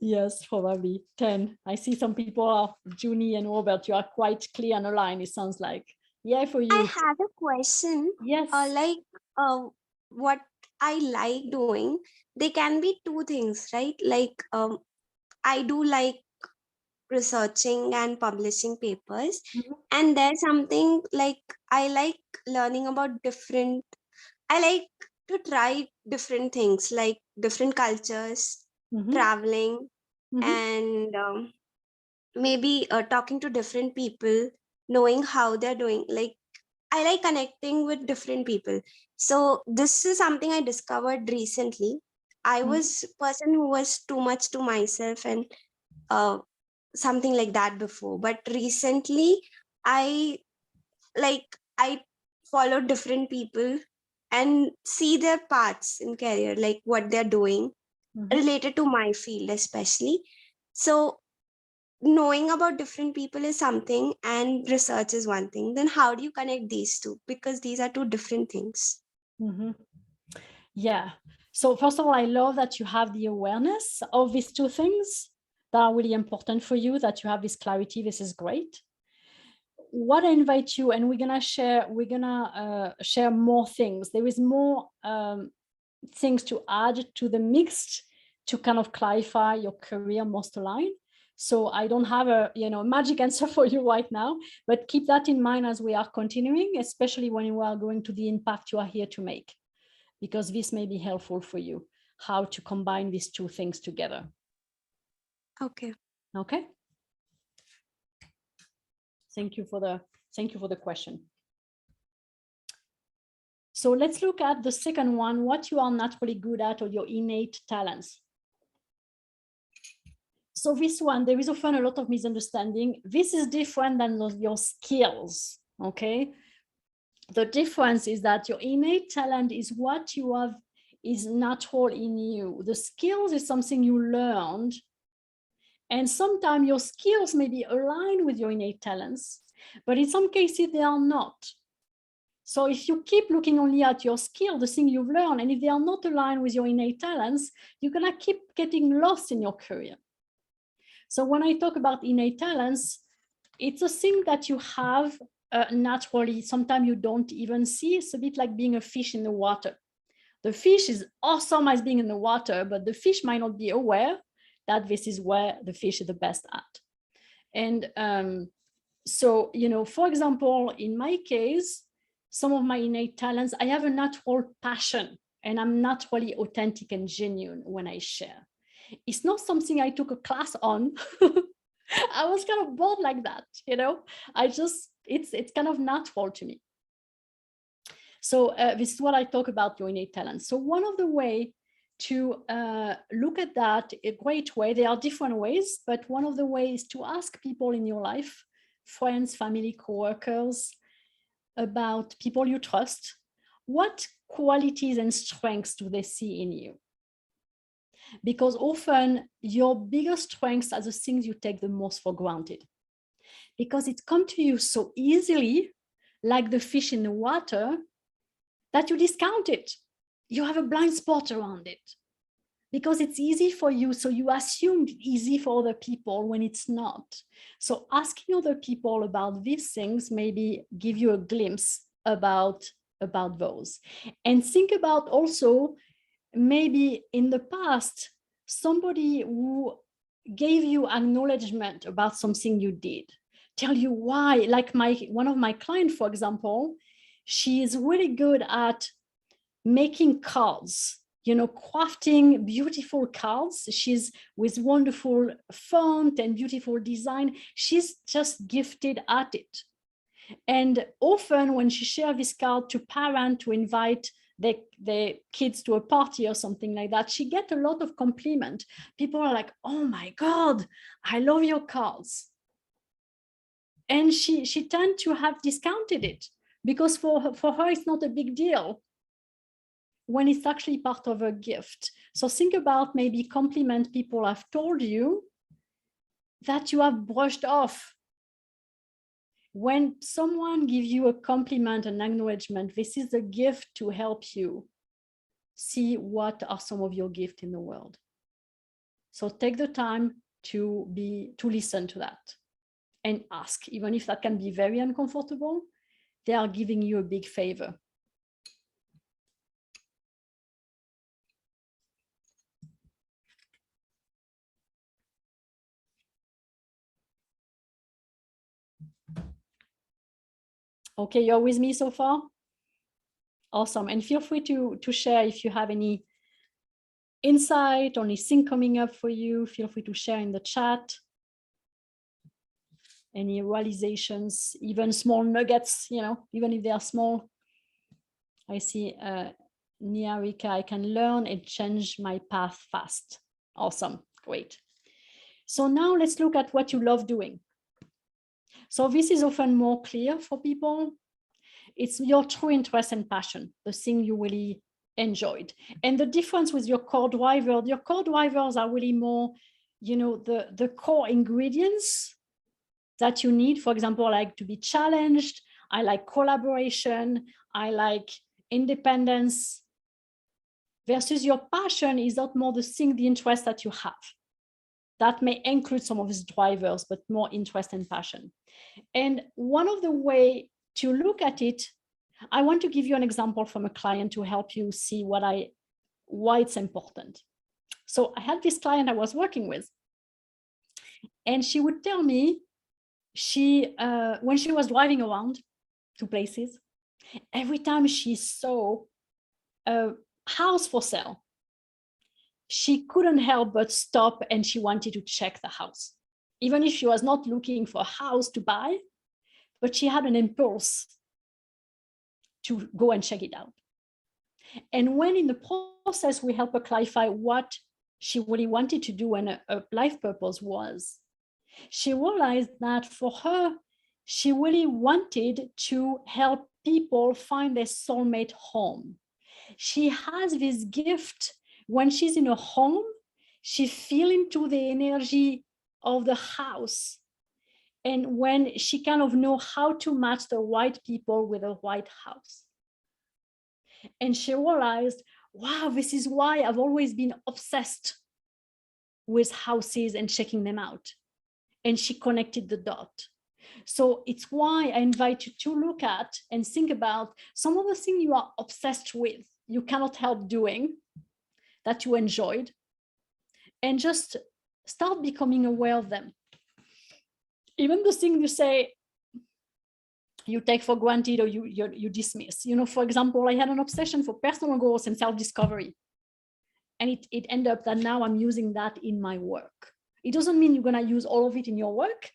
Speaker 2: Yes, probably 10. I see some people are, Junie and Robert, you are quite clear and aligned, it sounds like. Yeah, for you.
Speaker 4: I had a question.
Speaker 2: Yes.
Speaker 4: What I like doing, they can be two things, right? Like I do like researching and publishing papers.
Speaker 2: Mhm.
Speaker 4: And there's something like I like learning about different, I like to try different things like different cultures,
Speaker 2: Mhm.
Speaker 4: traveling,
Speaker 2: Mhm.
Speaker 4: and maybe talking to different people, knowing how they're doing. Like I like connecting with different people. So this is something I discovered recently. I
Speaker 2: Mhm.
Speaker 4: was a person who was too much to myself and uh, something like that before. But recently, I I follow different people and see their paths in career, like what they're doing
Speaker 2: Mhm.
Speaker 4: related to my field, especially. So knowing about different people is something and research is one thing. Then how do you connect these two? Because these are two different things.
Speaker 2: Mhm. Yeah. So first of all, I love that you have the awareness of these two things that are really important for you, that you have this clarity. This is great. What I invite you, and we're gonna share more things. There is more things to add to the mix to kind of clarify your career most aligned. So I don't have a magic answer for you right now, but keep that in mind as we are continuing, especially when we are going to the impact you are here to make, because this may be helpful for you, how to combine these two things together.
Speaker 4: Okay.
Speaker 2: Okay. Thank you for the question. So let's look at the second one, what you are naturally good at or your innate talents. So this one, there is often a lot of misunderstanding. This is different than your skills, okay? The difference is that your innate talent is what you have, is natural in you. The skills is something you learned. And sometimes your skills may be aligned with your innate talents, but in some cases they are not. So if you keep looking only at your skill, the thing you've learned, and if they are not aligned with your innate talents, you're gonna keep getting lost in your career. So when I talk about innate talents, it's a thing that you have naturally. Sometimes you don't even see. It's a bit like being a fish in the water. The fish is awesome as being in the water, but the fish might not be aware that this is where the fish is the best at. And so, for example, in my case, some of my innate talents, I have a natural passion and I'm naturally authentic and genuine when I share. It's not something I took a class on. I was kind of born like that, it's kind of natural to me. So this is what I talk about your innate talent. So one of the way to look at that, a great way, there are different ways, but one of the ways to ask people in your life, friends, family, coworkers, about people you trust, what qualities and strengths do they see in you? Because often your biggest strengths are the things you take the most for granted, because it comes to you so easily, like the fish in the water, that you discount it. You have a blind spot around it because it's easy for you. So you assume it's easy for other people when it's not. So asking other people about these things maybe give you a glimpse about those. And think about also, maybe in the past, somebody who gave you acknowledgement about something you did, tell you why. Like one of my clients, for example, she is really good at making cards, crafting beautiful cards. She's with wonderful font and beautiful design. She's just gifted at it. And often when she shares this card to parents to invite their kids to a party or something like that, she gets a lot of compliment. People are like, oh my God, I love your cards. And she tends to have discounted it because for her, it's not a big deal when it's actually part of a gift. So think about maybe compliment people have told you that you have brushed off. When someone gives you a compliment, an acknowledgement, this is a gift to help you see what are some of your gifts in the world. So take the time to listen to that and ask, even if that can be very uncomfortable, they are giving you a big favor. Okay, you're with me so far? Awesome. And feel free to share if you have any insight or anything coming up for you. Feel free to share in the chat. Any realizations, even small nuggets, you know, even if they are small. I see Niarika, I can learn and change my path fast. Awesome, great. So now let's look at what you love doing. So this is often more clear for people. It's your true interest and passion, the thing you really enjoyed. And the difference with your core drivers are really more, you know, the core ingredients that you need. For example, I like to be challenged. I like collaboration. I like independence. Versus your passion is not more the thing, the interest that you have. That may include some of these drivers, but more interest and passion. And one of the way to look at it, I want to give you an example from a client to help you see why it's important. So I had this client I was working with, and she would tell me when she was driving around to places, every time she saw a house for sale, she couldn't help but stop and she wanted to check the house, even if she was not looking for a house to buy, but she had an impulse to go and check it out. And when in the process, we help her clarify what she really wanted to do and her life purpose was, she realized that for her, she really wanted to help people find their soulmate home. She has this gift. When she's in a home, she feels into the energy of the house. And when she kind of knows how to match the right people with the right house. And she realized, wow, this is why I've always been obsessed with houses and checking them out. And she connected the dot. So it's why I invite you to look at and think about some of the things you are obsessed with, you cannot help doing, that you enjoyed, and just start becoming aware of them. Even the thing you say, you take for granted or you dismiss. You know, for example, I had an obsession for personal growth and self-discovery. And it ended up that now I'm using that in my work. It doesn't mean you're going to use all of it in your work,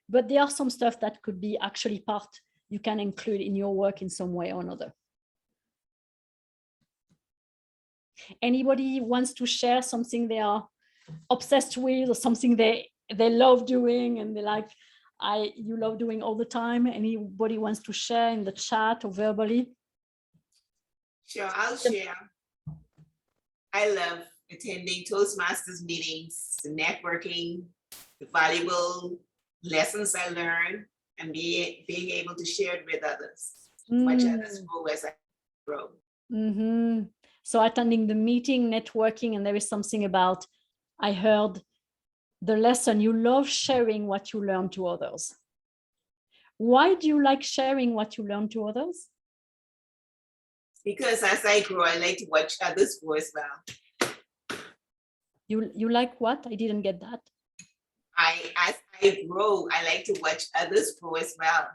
Speaker 2: but there are some stuff that could be actually part you can include in your work in some way or another. Anybody wants to share something they are obsessed with or something they love doing and they like, you love doing all the time? Anybody wants to share in the chat or verbally?
Speaker 5: Sure, I'll share. I love attending Toastmasters meetings, the networking, the valuable lessons I learn, and being able to share it with others. Watch others grow as I grow.
Speaker 2: Mm-hmm. So attending the meeting, networking, and there is something about, I heard the lesson, you love sharing what you learn to others. Why do you like sharing what you learn to others?
Speaker 5: Because as I grow, I like to watch others grow as well.
Speaker 2: You like what? I didn't get that.
Speaker 5: As I grow, I like to watch others grow as well.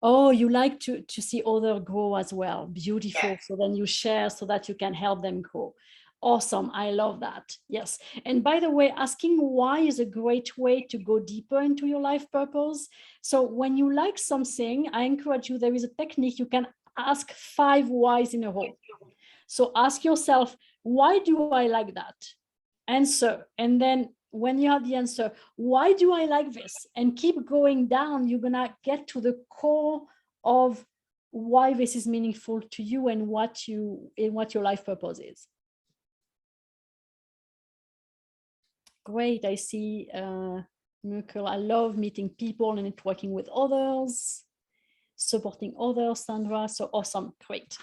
Speaker 2: Oh, you like to see others grow as well. Beautiful.
Speaker 5: Yeah.
Speaker 2: So then you share so that you can help them grow. Awesome. I love that. Yes. And by the way, asking why is a great way to go deeper into your life purpose. So when you like something, I encourage you, there is a technique you can ask 5 whys in a row. So ask yourself, why do I like that? Answer. And then when you have the answer, why do I like this? And keep going down, you're gonna get to the core of why this is meaningful to you and what your life purpose is. Great, I see Merkel. I love meeting people and networking with others, supporting others, Sandra. So awesome, great.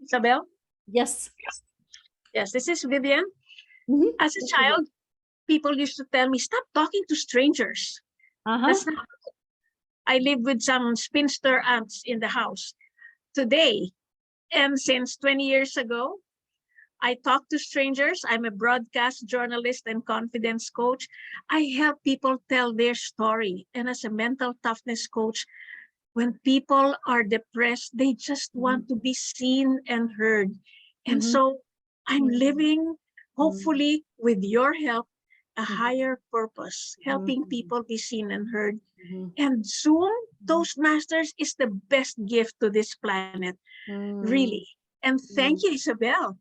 Speaker 6: Isabelle?
Speaker 2: Yes.
Speaker 6: Yes, this is Vivian.
Speaker 2: Mm-hmm.
Speaker 6: As a child, people used to tell me, stop talking to strangers. That's not, I live with some spinster aunts in the house. Today, and since 20 years ago, I talk to strangers. I'm a broadcast journalist and confidence coach. I help people tell their story. And as a mental toughness coach, when people are depressed, they just want to be seen and heard. And so I'm living, hopefully with your help, a higher purpose, helping people be seen and heard. And Zoom, Toastmasters is the best gift to this planet, really. And thank you, Isabelle,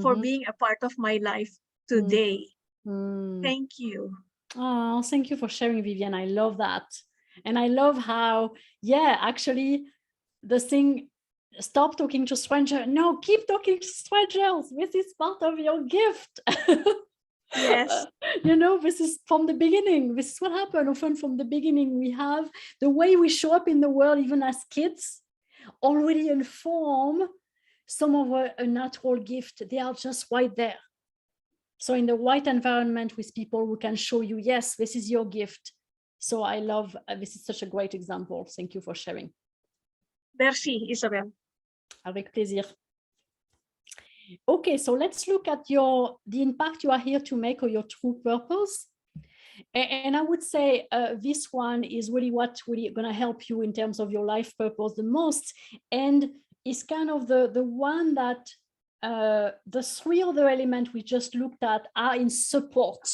Speaker 6: for being a part of my life today. Thank you.
Speaker 2: Oh, thank you for sharing, Vivian. I love that. And I love how, yeah, actually the thing, stop talking to strangers. No, keep talking to strangers. This is part of your gift.
Speaker 6: Yes.
Speaker 2: You know, this is from the beginning. This is what happened often from the beginning. We have the way we show up in the world, even as kids, already inform some of a natural gift. They are just right there. So in the right environment with people who can show you, yes, this is your gift. So I love, this is such a great example. Thank you for sharing.
Speaker 6: Merci, Isabelle.
Speaker 2: Avec plaisir. Okay, so let's look at the impact you are here to make or your true purpose. And I would say this one is really what really going to help you in terms of your life purpose the most. And is kind of the one that the three other elements we just looked at are in support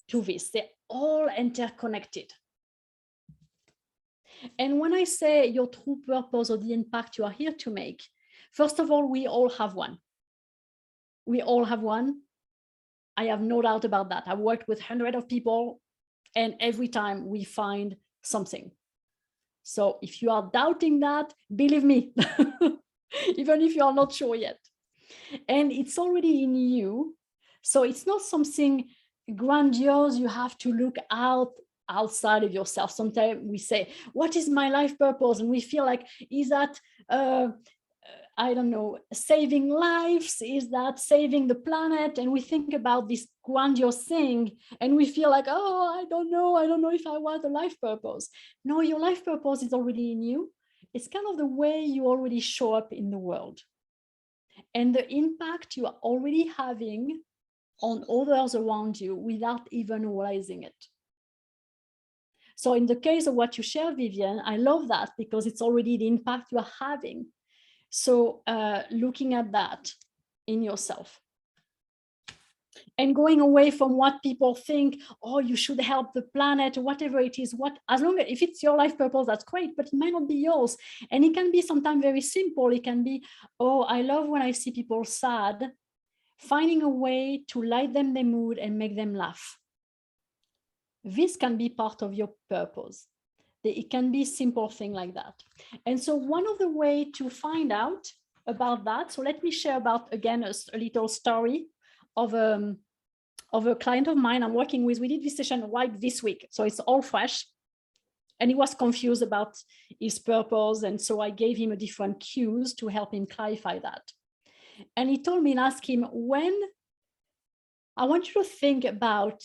Speaker 2: to this. They're all interconnected. And when I say your true purpose or the impact you are here to make, first of all, we all have one. We all have one. I have no doubt about that. I've worked with hundreds of people, and every time we find something. So if you are doubting that, believe me, even if you are not sure yet. And it's already in you. So it's not something grandiose you have to look outside of yourself. Sometimes we say, what is my life purpose? And we feel like, is that, I don't know, saving lives? Is that saving the planet? And we think about this grandiose thing and we feel like, oh, I don't know if I want a life purpose. No, your life purpose is already in you. It's kind of the way you already show up in the world. And the impact you are already having on others around you without even realizing it. So in the case of what you share, Vivian, I love that because it's already the impact you are having. So looking at that in yourself. And going away from what people think, oh, you should help the planet, or whatever it is, as long as if it's your life purpose, that's great, but it might not be yours. And it can be sometimes very simple. It can be, oh, I love when I see people sad, finding a way to light them their mood and make them laugh. This can be part of your purpose. It can be a simple thing like that. And so one of the ways to find out about that, so let me share about, again, a little story of a client of mine I'm working with. We did this session right this week, so it's all fresh. And he was confused about his purpose. And so I gave him a different cues to help him clarify that. And he told me and asked him, when I want you to think about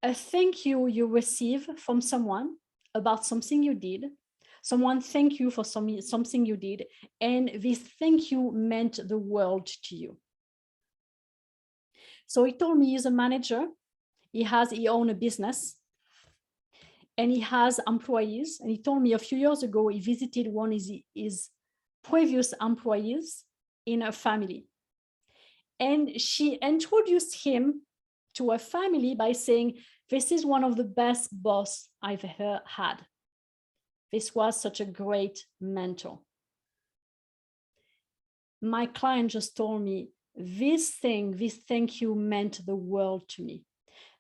Speaker 2: a thank you you receive from someone about something you did, someone thank you for something you did, and this thank you meant the world to you. So he told me he's a manager, he owns a business, and he has employees. And he told me a few years ago, he visited one of his previous employees in a family. And she introduced him to a family by saying, this is one of the best boss I've ever had. This was such a great mentor. My client just told me, this thank you meant the world to me.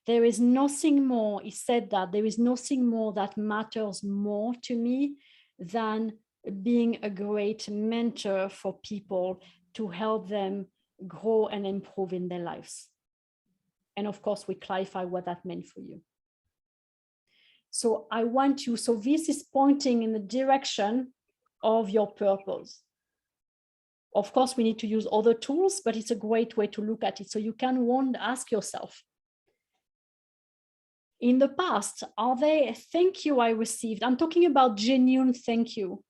Speaker 2: There is nothing more, he said that, there is nothing more that matters more to me than being a great mentor for people to help them grow and improve in their lives. And of course, we clarify what that meant for you. So I want you, so this is pointing in the direction of your purpose. Of course, we need to use other tools, but it's a great way to look at it. So you can ask yourself, in the past, are they thank you I received? I'm talking about genuine thank you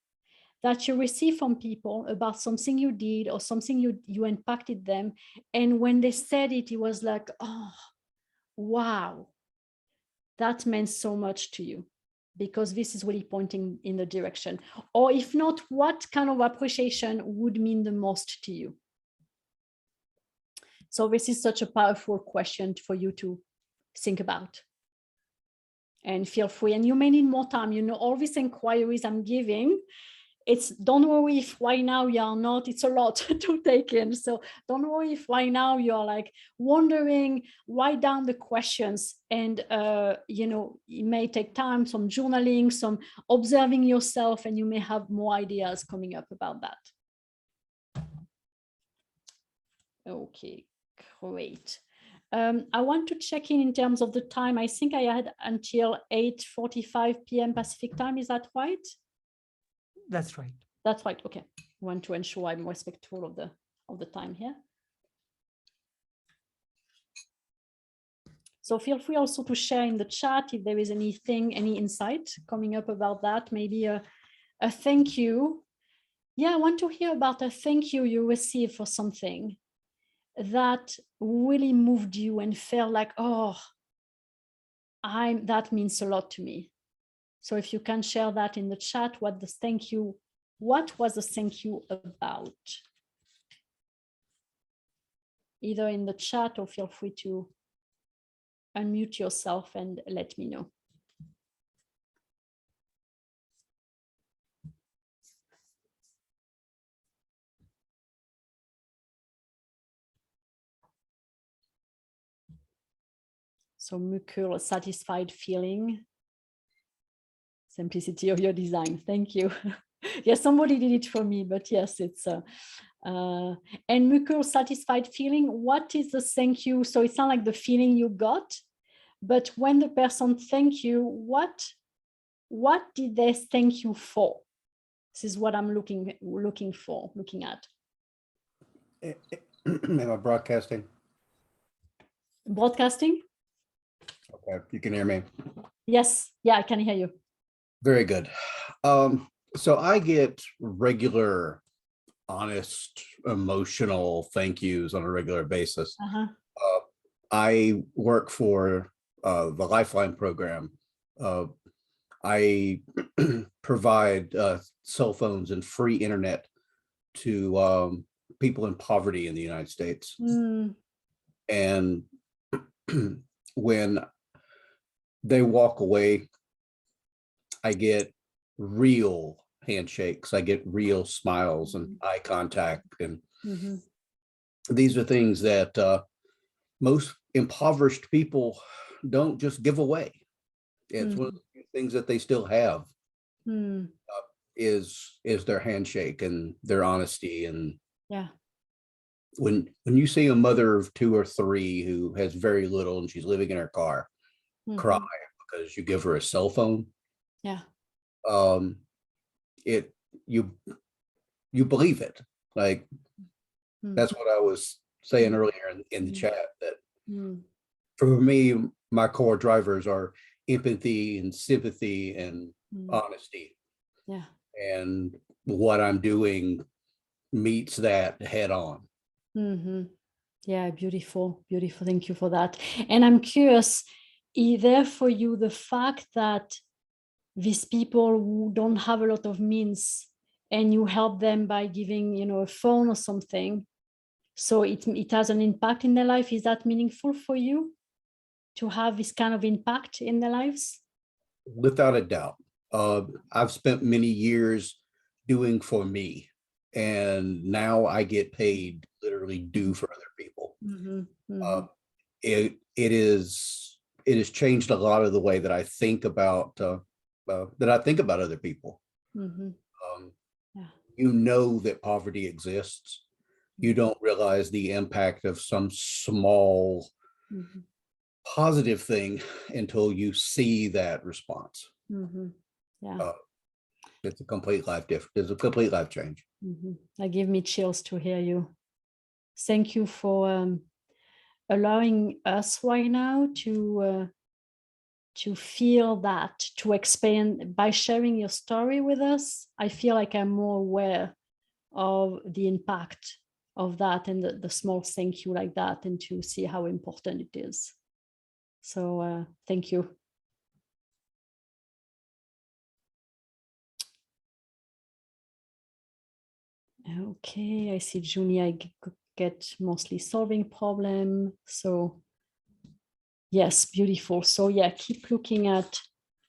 Speaker 2: that you receive from people about something you did or something you impacted them. And when they said it, it was like, oh, wow, that meant so much to you, because this is really pointing in the direction. Or if not, what kind of appreciation would mean the most to you? So this is such a powerful question for you to think about. And feel free, and you may need more time. You know, all these inquiries I'm giving, it's, don't worry if right now you are not, it's a lot to take in. So don't worry if right now you're like wondering, write down the questions, and you know, it may take time, some journaling, some observing yourself, and you may have more ideas coming up about that. Okay, great. I want to check in terms of the time. I think I had until 8:45 p.m. Pacific time. Is that right?
Speaker 1: That's right.
Speaker 2: That's right. Okay. I want to ensure I'm respectful of the time here. So feel free also to share in the chat if there is anything, any insight coming up about that. Maybe a thank you. Yeah, I want to hear about a thank you you received for something that really moved you and felt like, oh, that means a lot to me. So if you can share that in the chat, what was the thank you about? Either in the chat, or feel free to unmute yourself and let me know. So Mukul, a satisfied feeling. Simplicity of your design. Thank you. Yes, somebody did it for me, but yes, it's and Mukul, satisfied feeling. What is the thank you? So it's not like the feeling you got, but when the person thank you, what did they thank you for? This is what I'm looking at.
Speaker 7: Am I broadcasting?
Speaker 2: Broadcasting?
Speaker 7: Okay, you can hear me.
Speaker 2: Yes, yeah, I can hear you.
Speaker 7: Very good. So I get regular, honest, emotional thank yous on a regular basis. I work for the Lifeline program. I provide cell phones and free internet to people in poverty in the United States. And when they walk away, I get real handshakes. I get real smiles and eye contact. And these are things that most impoverished people don't just give away. It's one of the things that they still have is their handshake and their honesty. And
Speaker 2: yeah,
Speaker 7: when you see a mother of 2 or 3 who has very little and she's living in her car, cry because you give her a cell phone,
Speaker 2: yeah,
Speaker 7: you believe it. Like that's what I was saying earlier in the chat, that for me, my core drivers are empathy and sympathy and honesty.
Speaker 2: Yeah.
Speaker 7: And what I'm doing meets that head on.
Speaker 2: Yeah, beautiful, beautiful. Thank you for that. And I'm curious, is there for you the fact that these people who don't have a lot of means and you help them by giving, you know, a phone or something, so it has an impact in their life? Is that meaningful for you to have this kind of impact in their lives?
Speaker 7: Without a doubt. I've spent many years doing for me, and now I get paid literally do for other people. It has changed a lot of the way that I think about other people. You know that poverty exists. You don't realize the impact of some small positive thing until you see that response.
Speaker 2: Yeah.
Speaker 7: It's a complete life difference. It's a complete life change.
Speaker 2: That gives me chills to hear you. Thank you for allowing us right now to to feel that, to explain. By sharing your story with us, I feel like I'm more aware of the impact of that and the small thank you like that, and to see how important it is. So thank you. Okay, I see Junie, I get mostly solving problem. So yes, beautiful. So yeah, keep looking at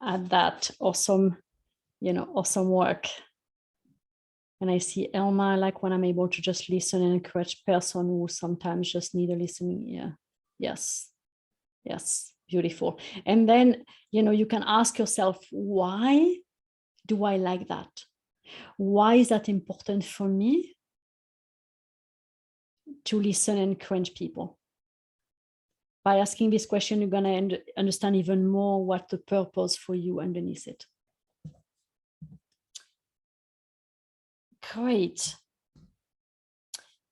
Speaker 2: that awesome, awesome work. And I see Elma, like when I'm able to just listen and encourage person who sometimes just need a listening ear. Yes, yes, beautiful. And then, you can ask yourself, why do I like that? Why is that important for me to listen and encourage people? By asking this question, you're going to understand even more what the purpose for you underneath it. Great.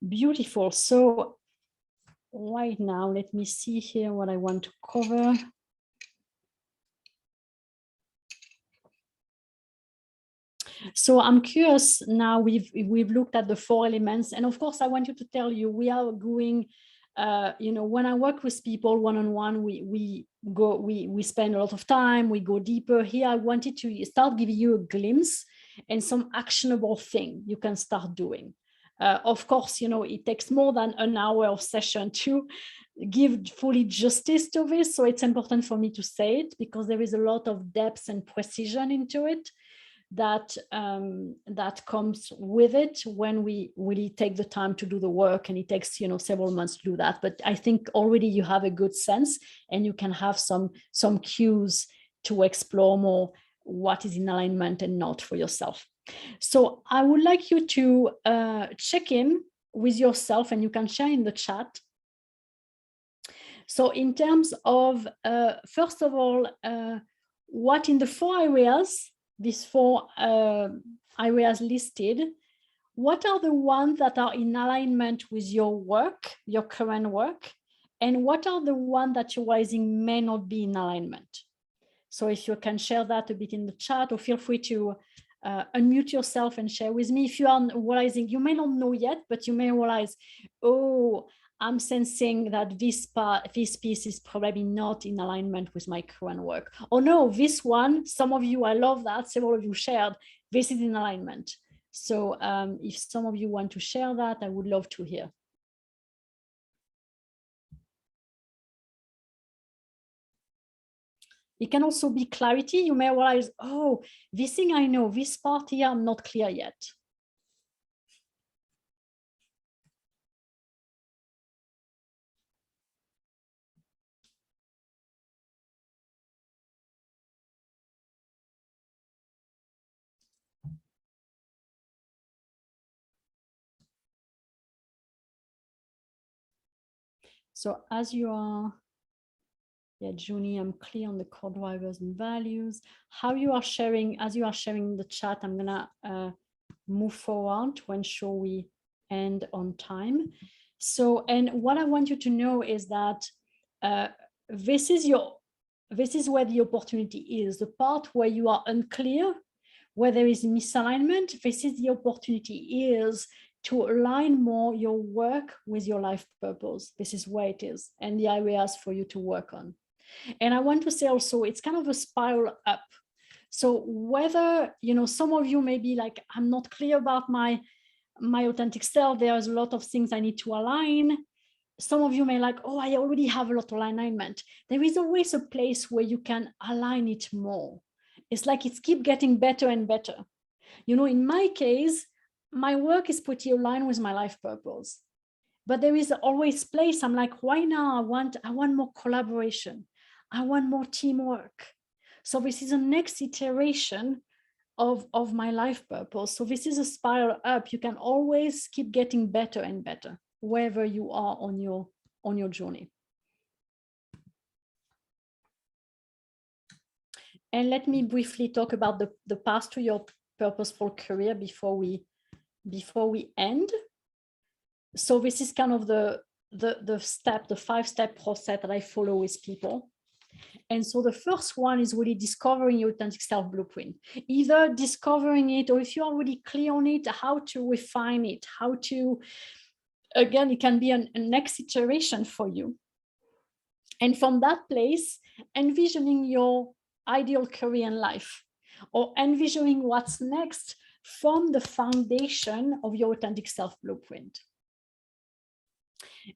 Speaker 2: Beautiful. So right now, let me see here what I want to cover. So I'm curious now, we've looked at the 4 elements, and of course I want you to tell you, we are going, when I work with people one-on-one, we spend a lot of time, we go deeper. Here I wanted to start giving you a glimpse and some actionable thing you can start doing. Of course, it takes more than an hour of session to give fully justice to this, so it's important for me to say it, because there is a lot of depth and precision into it that comes with it when we really take the time to do the work, and it takes several months to do that. But I think already you have a good sense, and you can have some cues to explore more what is in alignment and not for yourself. So I would like you to check in with yourself, and you can share in the chat. So in terms of, first of all, what in the 4 areas, these 4 areas listed, what are the ones that are in alignment with your work, your current work, and what are the ones that you're realizing may not be in alignment? So if you can share that a bit in the chat, or feel free to unmute yourself and share with me. If you are realizing, you may not know yet, but you may realize, oh, I'm sensing that this piece is probably not in alignment with my current work. Or no, this one, some of you, I love that, several of you shared, this is in alignment. So if some of you want to share that, I would love to hear. It can also be clarity. You may realize, oh, this thing I know, this part here, I'm not clear yet. So as you are, yeah, Junie, I'm clear on the core drivers and values. How you are sharing, as you are sharing in the chat, I'm gonna move forward to ensure we end on time. So, and what I want you to know is that this is where the opportunity is. The part where you are unclear, where there is misalignment, this is the opportunity is to align more your work with your life purpose. This is where it is, and the areas for you to work on. And I want to say also, it's kind of a spiral up. So whether, some of you may be like, I'm not clear about my authentic self, there's a lot of things I need to align. Some of you may like, oh, I already have a lot of alignment. There is always a place where you can align it more. It's like it's keep getting better and better. In my case, my work is pretty aligned with my life purpose. But there is always place. I'm like, why now? I want more collaboration. I want more teamwork. So this is the next iteration of my life purpose. So this is a spiral up. You can always keep getting better and better wherever you are on your journey. And let me briefly talk about the path to your purposeful career before we end. So this is kind of the 5-step process that I follow with people. And so the first one is really discovering your authentic self blueprint, either discovering it, or if you're already clear on it, how to refine it, how to, again, it can be a next iteration for you. And from that place, envisioning your ideal career in life, or envisioning what's next from the foundation of your authentic self blueprint.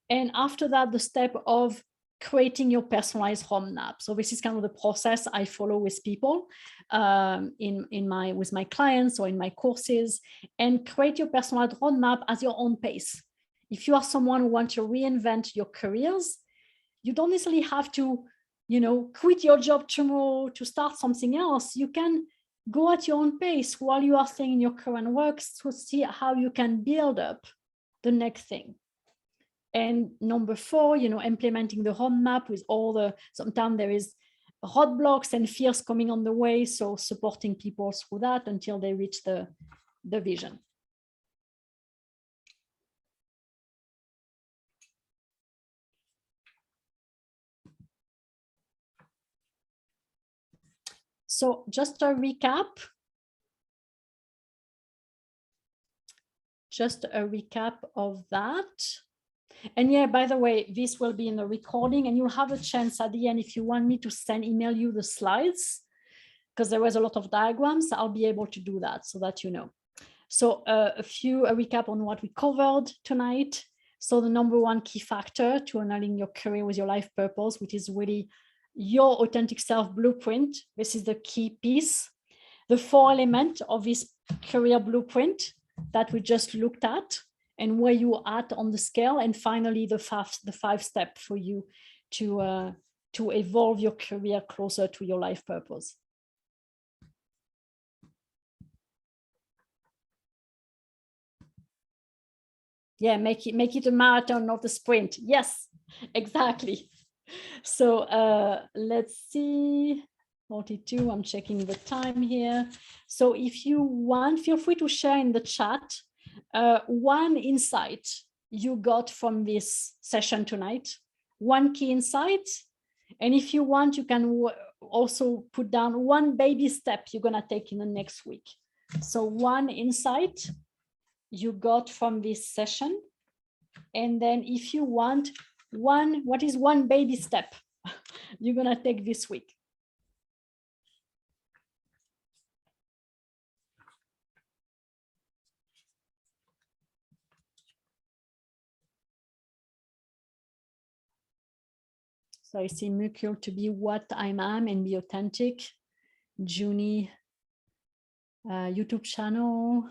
Speaker 2: And after that, the step of creating your personalized roadmap. So this is kind of the process I follow with people with my clients or in my courses, and create your personalized roadmap at your own pace. If you are someone who wants to reinvent your careers, you don't necessarily have to, quit your job tomorrow to start something else. You can go at your own pace while you are staying in your current work to see how you can build up the next thing. And number 4, implementing the roadmap with sometimes there is roadblocks and fears coming on the way. So supporting people through that until they reach the vision. So just a recap. Just a recap of that. And yeah, by the way, this will be in the recording, and you'll have a chance at the end, if you want me to email you the slides, because there was a lot of diagrams, I'll be able to do that so that you know. So a recap on what we covered tonight. So the number 1 key factor to aligning your career with your life purpose, which is really your authentic self blueprint. This is the key piece. The 4 elements of this career blueprint that we just looked at, and where you are at on the scale. And finally, the 5 step for you to evolve your career closer to your life purpose. Yeah, make it a marathon, not a sprint. Yes, exactly. So let's see, 42, I'm checking the time here. So if you want, feel free to share in the chat one insight you got from this session tonight, one key insight. And if you want, you can also put down one baby step you're gonna take in the next week. So one insight you got from this session. And then if you want, what is one baby step you're gonna take this week? So I see Mukul to be what I am and be authentic. Junie, YouTube channel,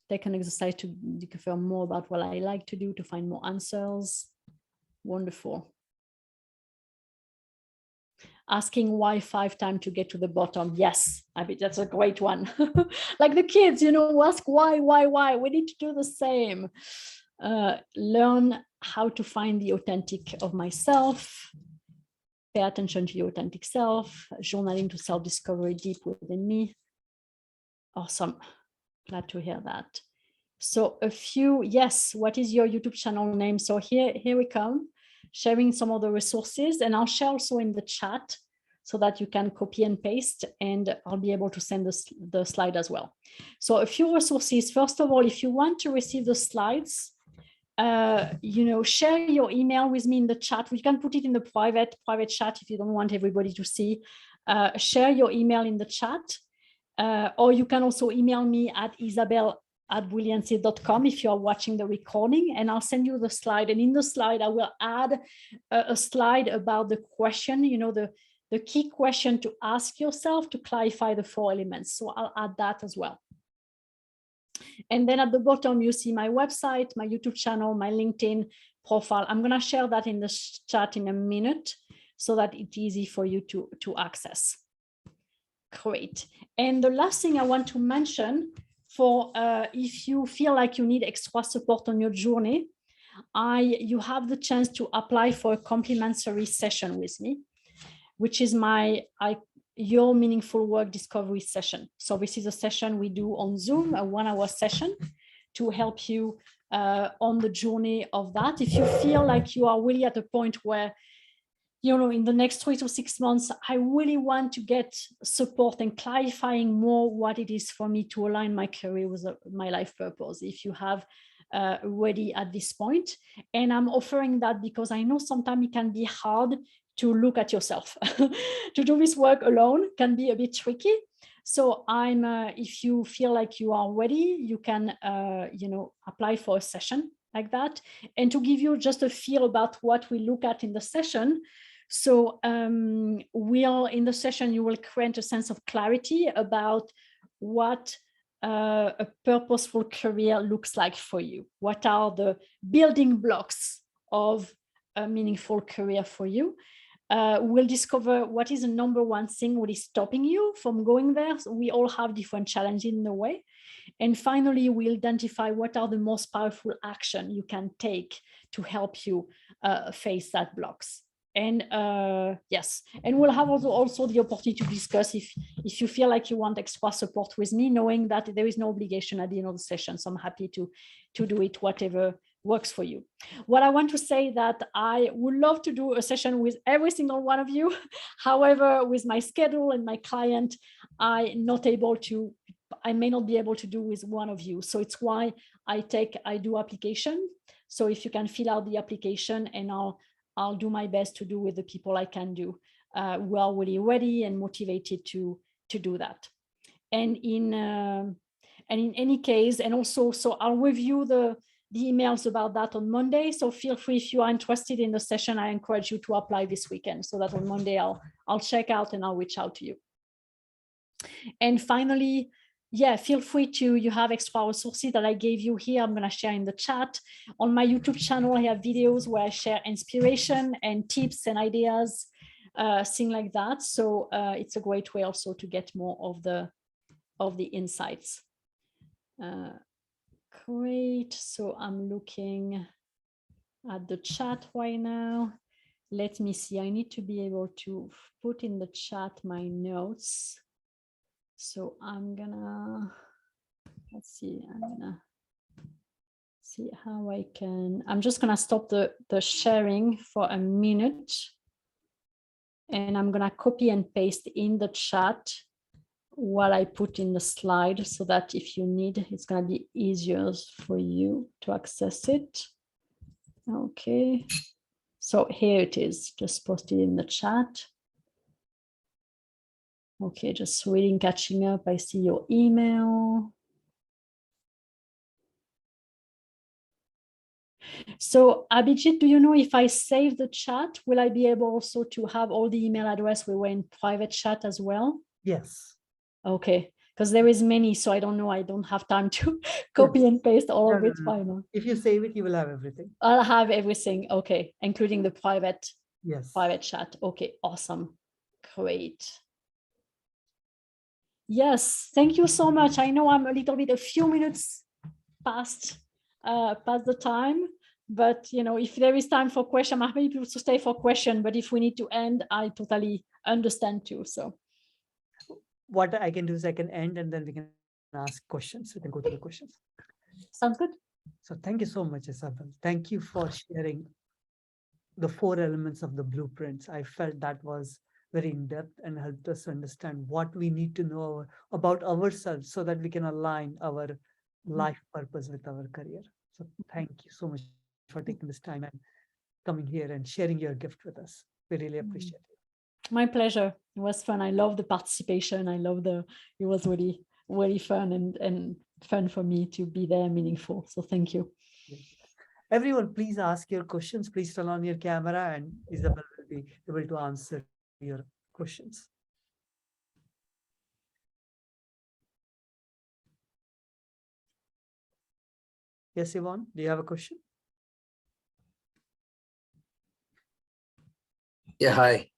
Speaker 2: take an exercise to confirm more about what I like to do to find more answers. Wonderful. Asking why 5 times to get to the bottom. Yes, I mean, that's a great one. Like the kids, ask why. We need to do the same. Learn how to find the authentic of myself. Pay attention to your authentic self. Journaling to self-discovery deep within me. Awesome. Glad to hear that. So yes, what is your YouTube channel name? So here we come, sharing some of the resources, and I'll share also in the chat so that you can copy and paste, and I'll be able to send the slide as well. So a few resources. First of all, if you want to receive the slides, share your email with me in the chat. We can put it in the private chat if you don't want everybody to see. Share your email in the chat, or you can also email me at isabelle@brilliancy.com if you are watching the recording, and I'll send you the slide. And in the slide, I will add a slide about the question, the key question to ask yourself to clarify the 4 elements. So I'll add that as well. And then at the bottom, you see my website, my YouTube channel, my LinkedIn profile. I'm going to share that in the chat in a minute so that it's easy for you to access. Great. And the last thing I want to mention, for if you feel like you need extra support on your journey, you have the chance to apply for a complimentary session with me, which is your meaningful work discovery session. So this is a session we do on Zoom, a 1-hour session to help you on the journey of that. If you feel like you are really at a point where in the next 3 to 6 months, I really want to get support and clarifying more what it is for me to align my career with my life purpose. If you have ready at this point, and I'm offering that because I know sometimes it can be hard to look at yourself. To do this work alone can be a bit tricky. So if you feel like you are ready, you can apply for a session like that, and to give you just a feel about what we look at in the session. So in the session, you will create a sense of clarity about what a purposeful career looks like for you. What are the building blocks of a meaningful career for you? We'll discover what is the number one thing what is stopping you from going there. So we all have different challenges in the way. And finally, we'll identify what are the most powerful action you can take to help you face that blocks. And yes, and we'll have also the opportunity to discuss if you feel like you want extra support with me, knowing that there is no obligation at the end of the session. So I'm happy to do it, whatever works for you. What I want to say that I would love to do a session with every single one of you. However, with my schedule and my client, I may not be able to do with one of you. So it's why I do application. So if you can fill out the application, and I'll do my best to do with the people I can do, who are really ready and motivated to do that. And in any case, and also, so I'll review the emails about that on Monday. So feel free, if you are interested in the session, I encourage you to apply this weekend, so that on Monday I'll check out and I'll reach out to you. And finally, yeah, feel free to, you have extra resources that I gave you here. I'm going to share in the chat. On my YouTube channel, I have videos where I share inspiration and tips and ideas, things like that. So it's a great way also to get more of the insights. Great. So I'm looking at the chat right now. Let me see. I need to be able to put in the chat my notes. So I'm gonna, let's see, I'm gonna see how I can, I'm just gonna stop the sharing for a minute, and I'm gonna copy and paste in the chat what I put in the slide, so that if you need, it's gonna be easier for you to access it. Okay, so here it is, just posted in the chat. Okay, just reading, catching up. I see your email. So Abhijit, do you know if I save the chat, will I be able also to have all the email address we were in private chat as well?
Speaker 1: Yes.
Speaker 2: Okay, because there is many, so I don't know. I don't have time to copy and paste all of it. Final.
Speaker 1: If you save it, you will have everything.
Speaker 2: I'll have everything. Okay, including the private chat. Okay, awesome. Great. Yes, thank you so much. I know I'm a few minutes past the time, but if there is time for question, I'm happy to stay for question, but if we need to end, I totally understand too. So
Speaker 1: what I can do is I can end, and then we can ask questions. We can go to the questions.
Speaker 2: Sounds good.
Speaker 1: So thank you so much, Isabelle. Thank you for sharing the 4 elements of the blueprints. I felt that was very in-depth and helped us understand what we need to know about ourselves, so that we can align our life purpose with our career. So thank you so much for taking this time and coming here and sharing your gift with us. We really appreciate it.
Speaker 2: My pleasure. It was fun. I love the participation. I love it was really, really fun and fun for me to be there, meaningful. So thank you.
Speaker 1: Everyone, please ask your questions. Please turn on your camera, and Isabelle will be able to answer your questions. Yes, Yvonne, do you have a question?
Speaker 3: Yeah, hi.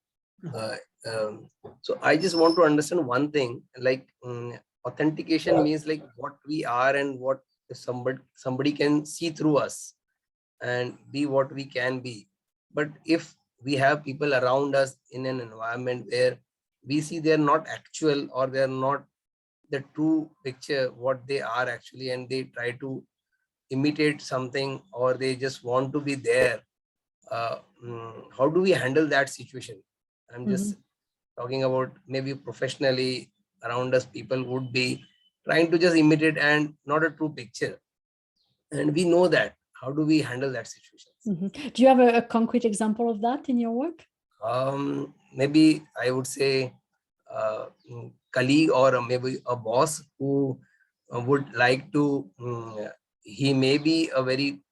Speaker 3: So I just want to understand one thing, like authentication means like what we are and what somebody can see through us and be what we can be. But if we have people around us in an environment where we see they're not actual, or they're not the true picture what they are actually, and they try to imitate something, or they just want to be there, how do we handle that situation? I'm just talking about maybe professionally around us, people would be trying to just imitate and not a true picture. And we know that. How do we handle that situation?
Speaker 2: Do you have a concrete example of that in your work?
Speaker 3: Maybe I would say colleague or maybe a boss who would like to, he may be a very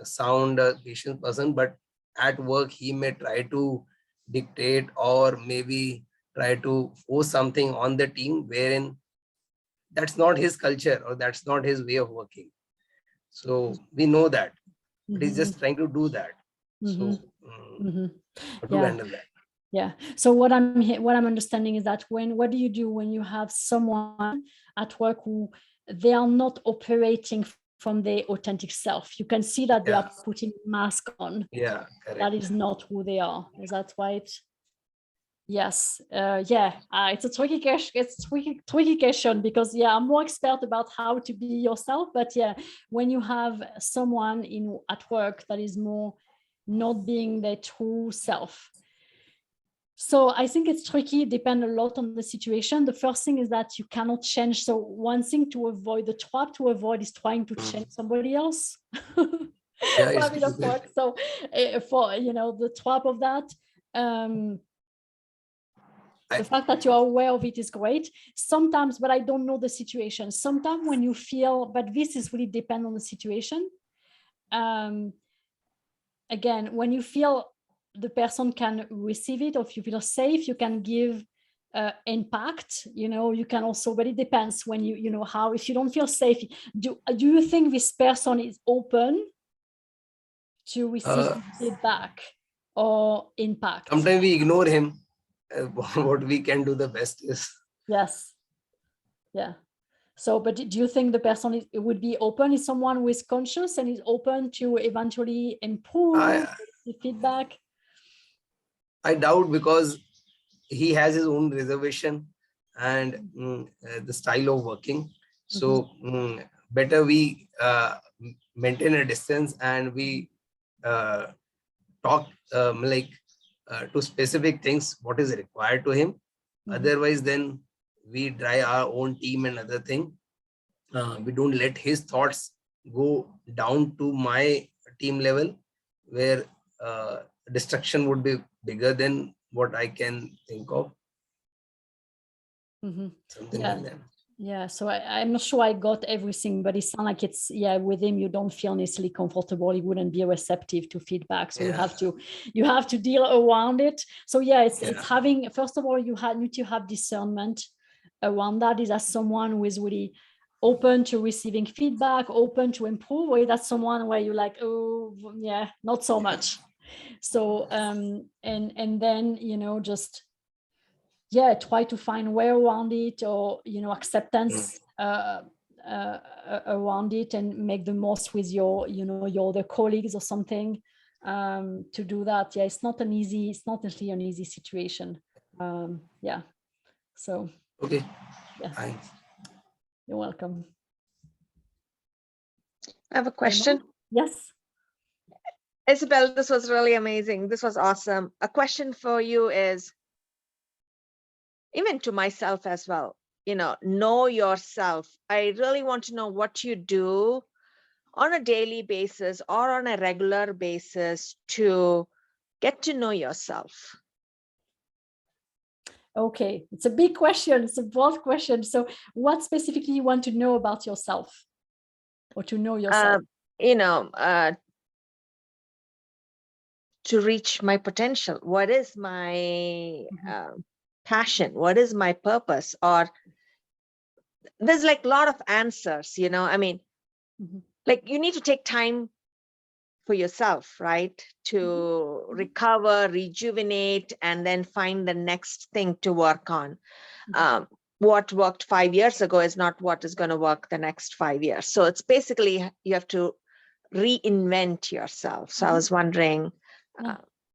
Speaker 3: sound patient person, but at work he may try to dictate or maybe try to force something on the team wherein that's not his culture or that's not his way of working. So we know that, but he's just trying to do that. So how to handle that?
Speaker 2: Yeah. So what I'm understanding is that what do you do when you have someone at work who they are not operating from their authentic self? You can see that they are putting mask on.
Speaker 3: Yeah, correct.
Speaker 2: That is not who they are. Is that right? Yes. It's a tricky question. It's tricky question because I'm more expert about how to be yourself. But when you have someone at work that is more not being their true self. So I think it's tricky, depend a lot on the situation. The first thing is that you cannot change. So one thing to avoid, the trap to avoid is trying to change somebody else. So for, the trap of that, the fact that you are aware of it is great. Sometimes, but I don't know the situation. Sometimes when you feel, but this is really depend on the situation. Again, when you feel the person can receive it, or if you feel safe, you can give impact, you can also, but it depends when how, if you don't feel safe, do you think this person is open to receive feedback or impact?
Speaker 3: Sometimes we ignore him. What we can do the best is.
Speaker 2: Yes. Yeah. So, but do you think the person would be open? Is someone who is conscious and is open to eventually improve the feedback?
Speaker 3: I doubt, because he has his own reservation and the style of working. So better we maintain a distance and we talk to specific things, what is required to him. Otherwise, then we try our own team and other thing. We don't let his thoughts go down to my team level, where destruction would be bigger than what I can think of. Something like that.
Speaker 2: Yeah, so I'm not sure I got everything, but it sounds like it's, with him, you don't feel necessarily comfortable. He wouldn't be receptive to feedback. So you have to deal around it. So it's having, first of all, you need to have discernment around that. Is that someone who is really open to receiving feedback, open to improve, or is that someone where you're like, oh, not so much. So, and then, just, try to find way around it, or, acceptance around it, and make the most with your other colleagues or something to do that. It's not necessarily an easy situation. So.
Speaker 3: Okay.
Speaker 2: Thanks. You're welcome.
Speaker 8: I have a question.
Speaker 2: Yes.
Speaker 8: Isabelle, this was really amazing. This was awesome. A question for you is, even to myself as well, know yourself. I really want to know what you do on a daily basis or on a regular basis to get to know yourself.
Speaker 2: Okay, it's a big question. It's a broad question. So what specifically you want to know about yourself, or to know yourself?
Speaker 8: To reach my potential. What is my passion? What is my purpose? Or there's like a lot of answers, like you need to take time for yourself, right? To recover, rejuvenate, and then find the next thing to work on. What worked 5 years ago is not what is going to work the next 5 years. So it's basically, you have to reinvent yourself. So I was wondering,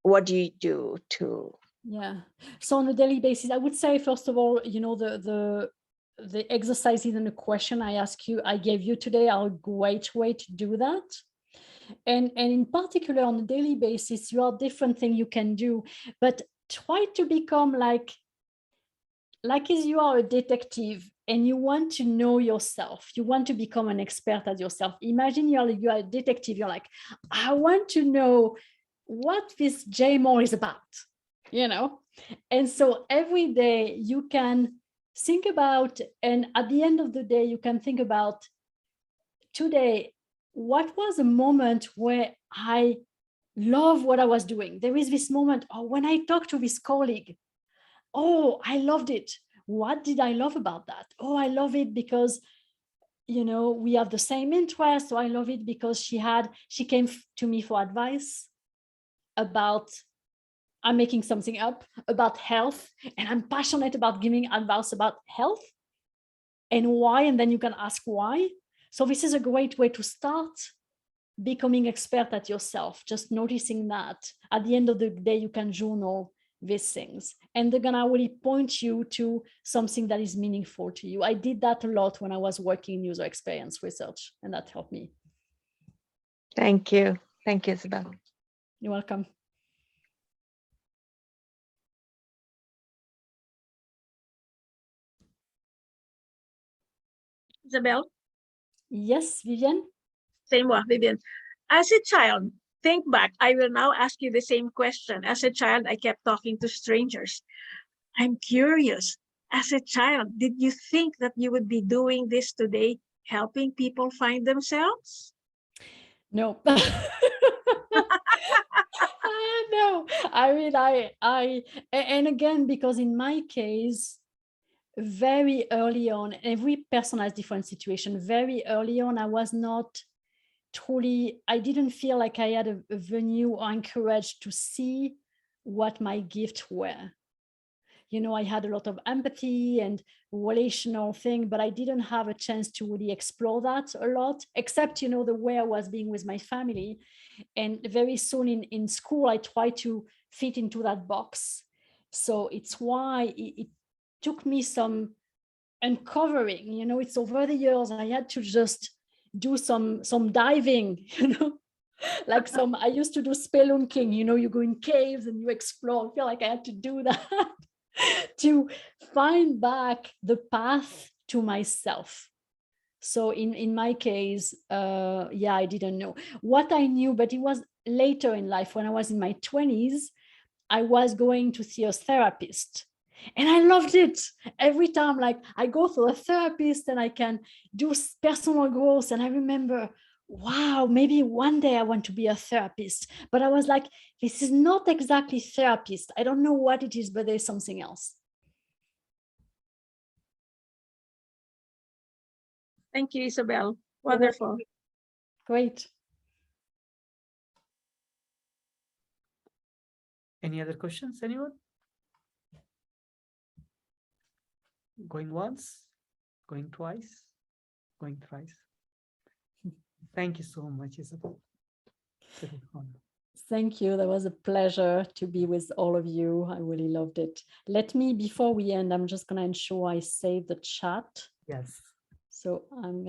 Speaker 8: what do you do to?
Speaker 2: So on a daily basis, I would say, first of all, the exercises and the question I gave you today are a great way to do that. And in particular, on a daily basis, you are different things you can do, but try to become like as you are a detective and you want to know yourself, you want to become an expert at yourself. Imagine you are a detective, you're like, I want to know what this J Moore is about, you know? And so every day you can think about, and at the end of the day, you can think about today, what was a moment where I love what I was doing? There is this moment, oh, when I talked to this colleague, oh, I loved it. What did I love about that? Oh, I love it because, you know, we have the same interest. So I love it because she came to me for advice about, I'm making something up, about health. And I'm passionate about giving advice about health and why. And then you can ask why. So this is a great way to start becoming expert at yourself, just noticing that. At the end of the day, you can journal these things and they're gonna really point you to something that is meaningful to you. I did that a lot when I was working in user experience research, and that helped me.
Speaker 8: Thank you. Thank you, Isabelle.
Speaker 2: You're welcome.
Speaker 6: Isabelle,
Speaker 2: Yes, Vivian?
Speaker 6: same one, Vivian. As a child, think back. I will now ask you the same question. As a child, I kept talking to strangers. I'm curious. As a child, did you think that you would be doing this today, helping people find themselves?
Speaker 2: No. No, I mean, and again, because in my case, very early on, every person has different situation. Very early on, I was not truly, I didn't feel like I had a venue or encouraged to see what my gifts were. You know, I had a lot of empathy and relational thing, but I didn't have a chance to really explore that a lot, except, you know, the way I was being with my family. And very soon in school, I tried to fit into that box. So it's why it took me some uncovering, you know, it's over the years, I had to just do some diving, you know, like I used to do spelunking, you know, you go in caves and you explore. I feel like I had to do that to find back the path to myself. So in my case, yeah, I didn't know what I knew, but it was later in life when I was in my 20s, I was going to see a therapist. And I loved it. Every time, like I go to a therapist and I can do personal growth. And I remember, wow, maybe one day I want to be a therapist. But I was like, this is not exactly therapist. I don't know what it is, but there's something else.
Speaker 6: Thank you, Isabelle. Wonderful.
Speaker 2: Great.
Speaker 1: Any other questions, anyone? Going once, going twice, going thrice. Thank you so much, Isabelle.
Speaker 2: Thank you. That was a pleasure to be with all of you. I really loved it. Let me, before we end, I'm just going to ensure I save the chat.
Speaker 1: Yes.
Speaker 2: So I'm going to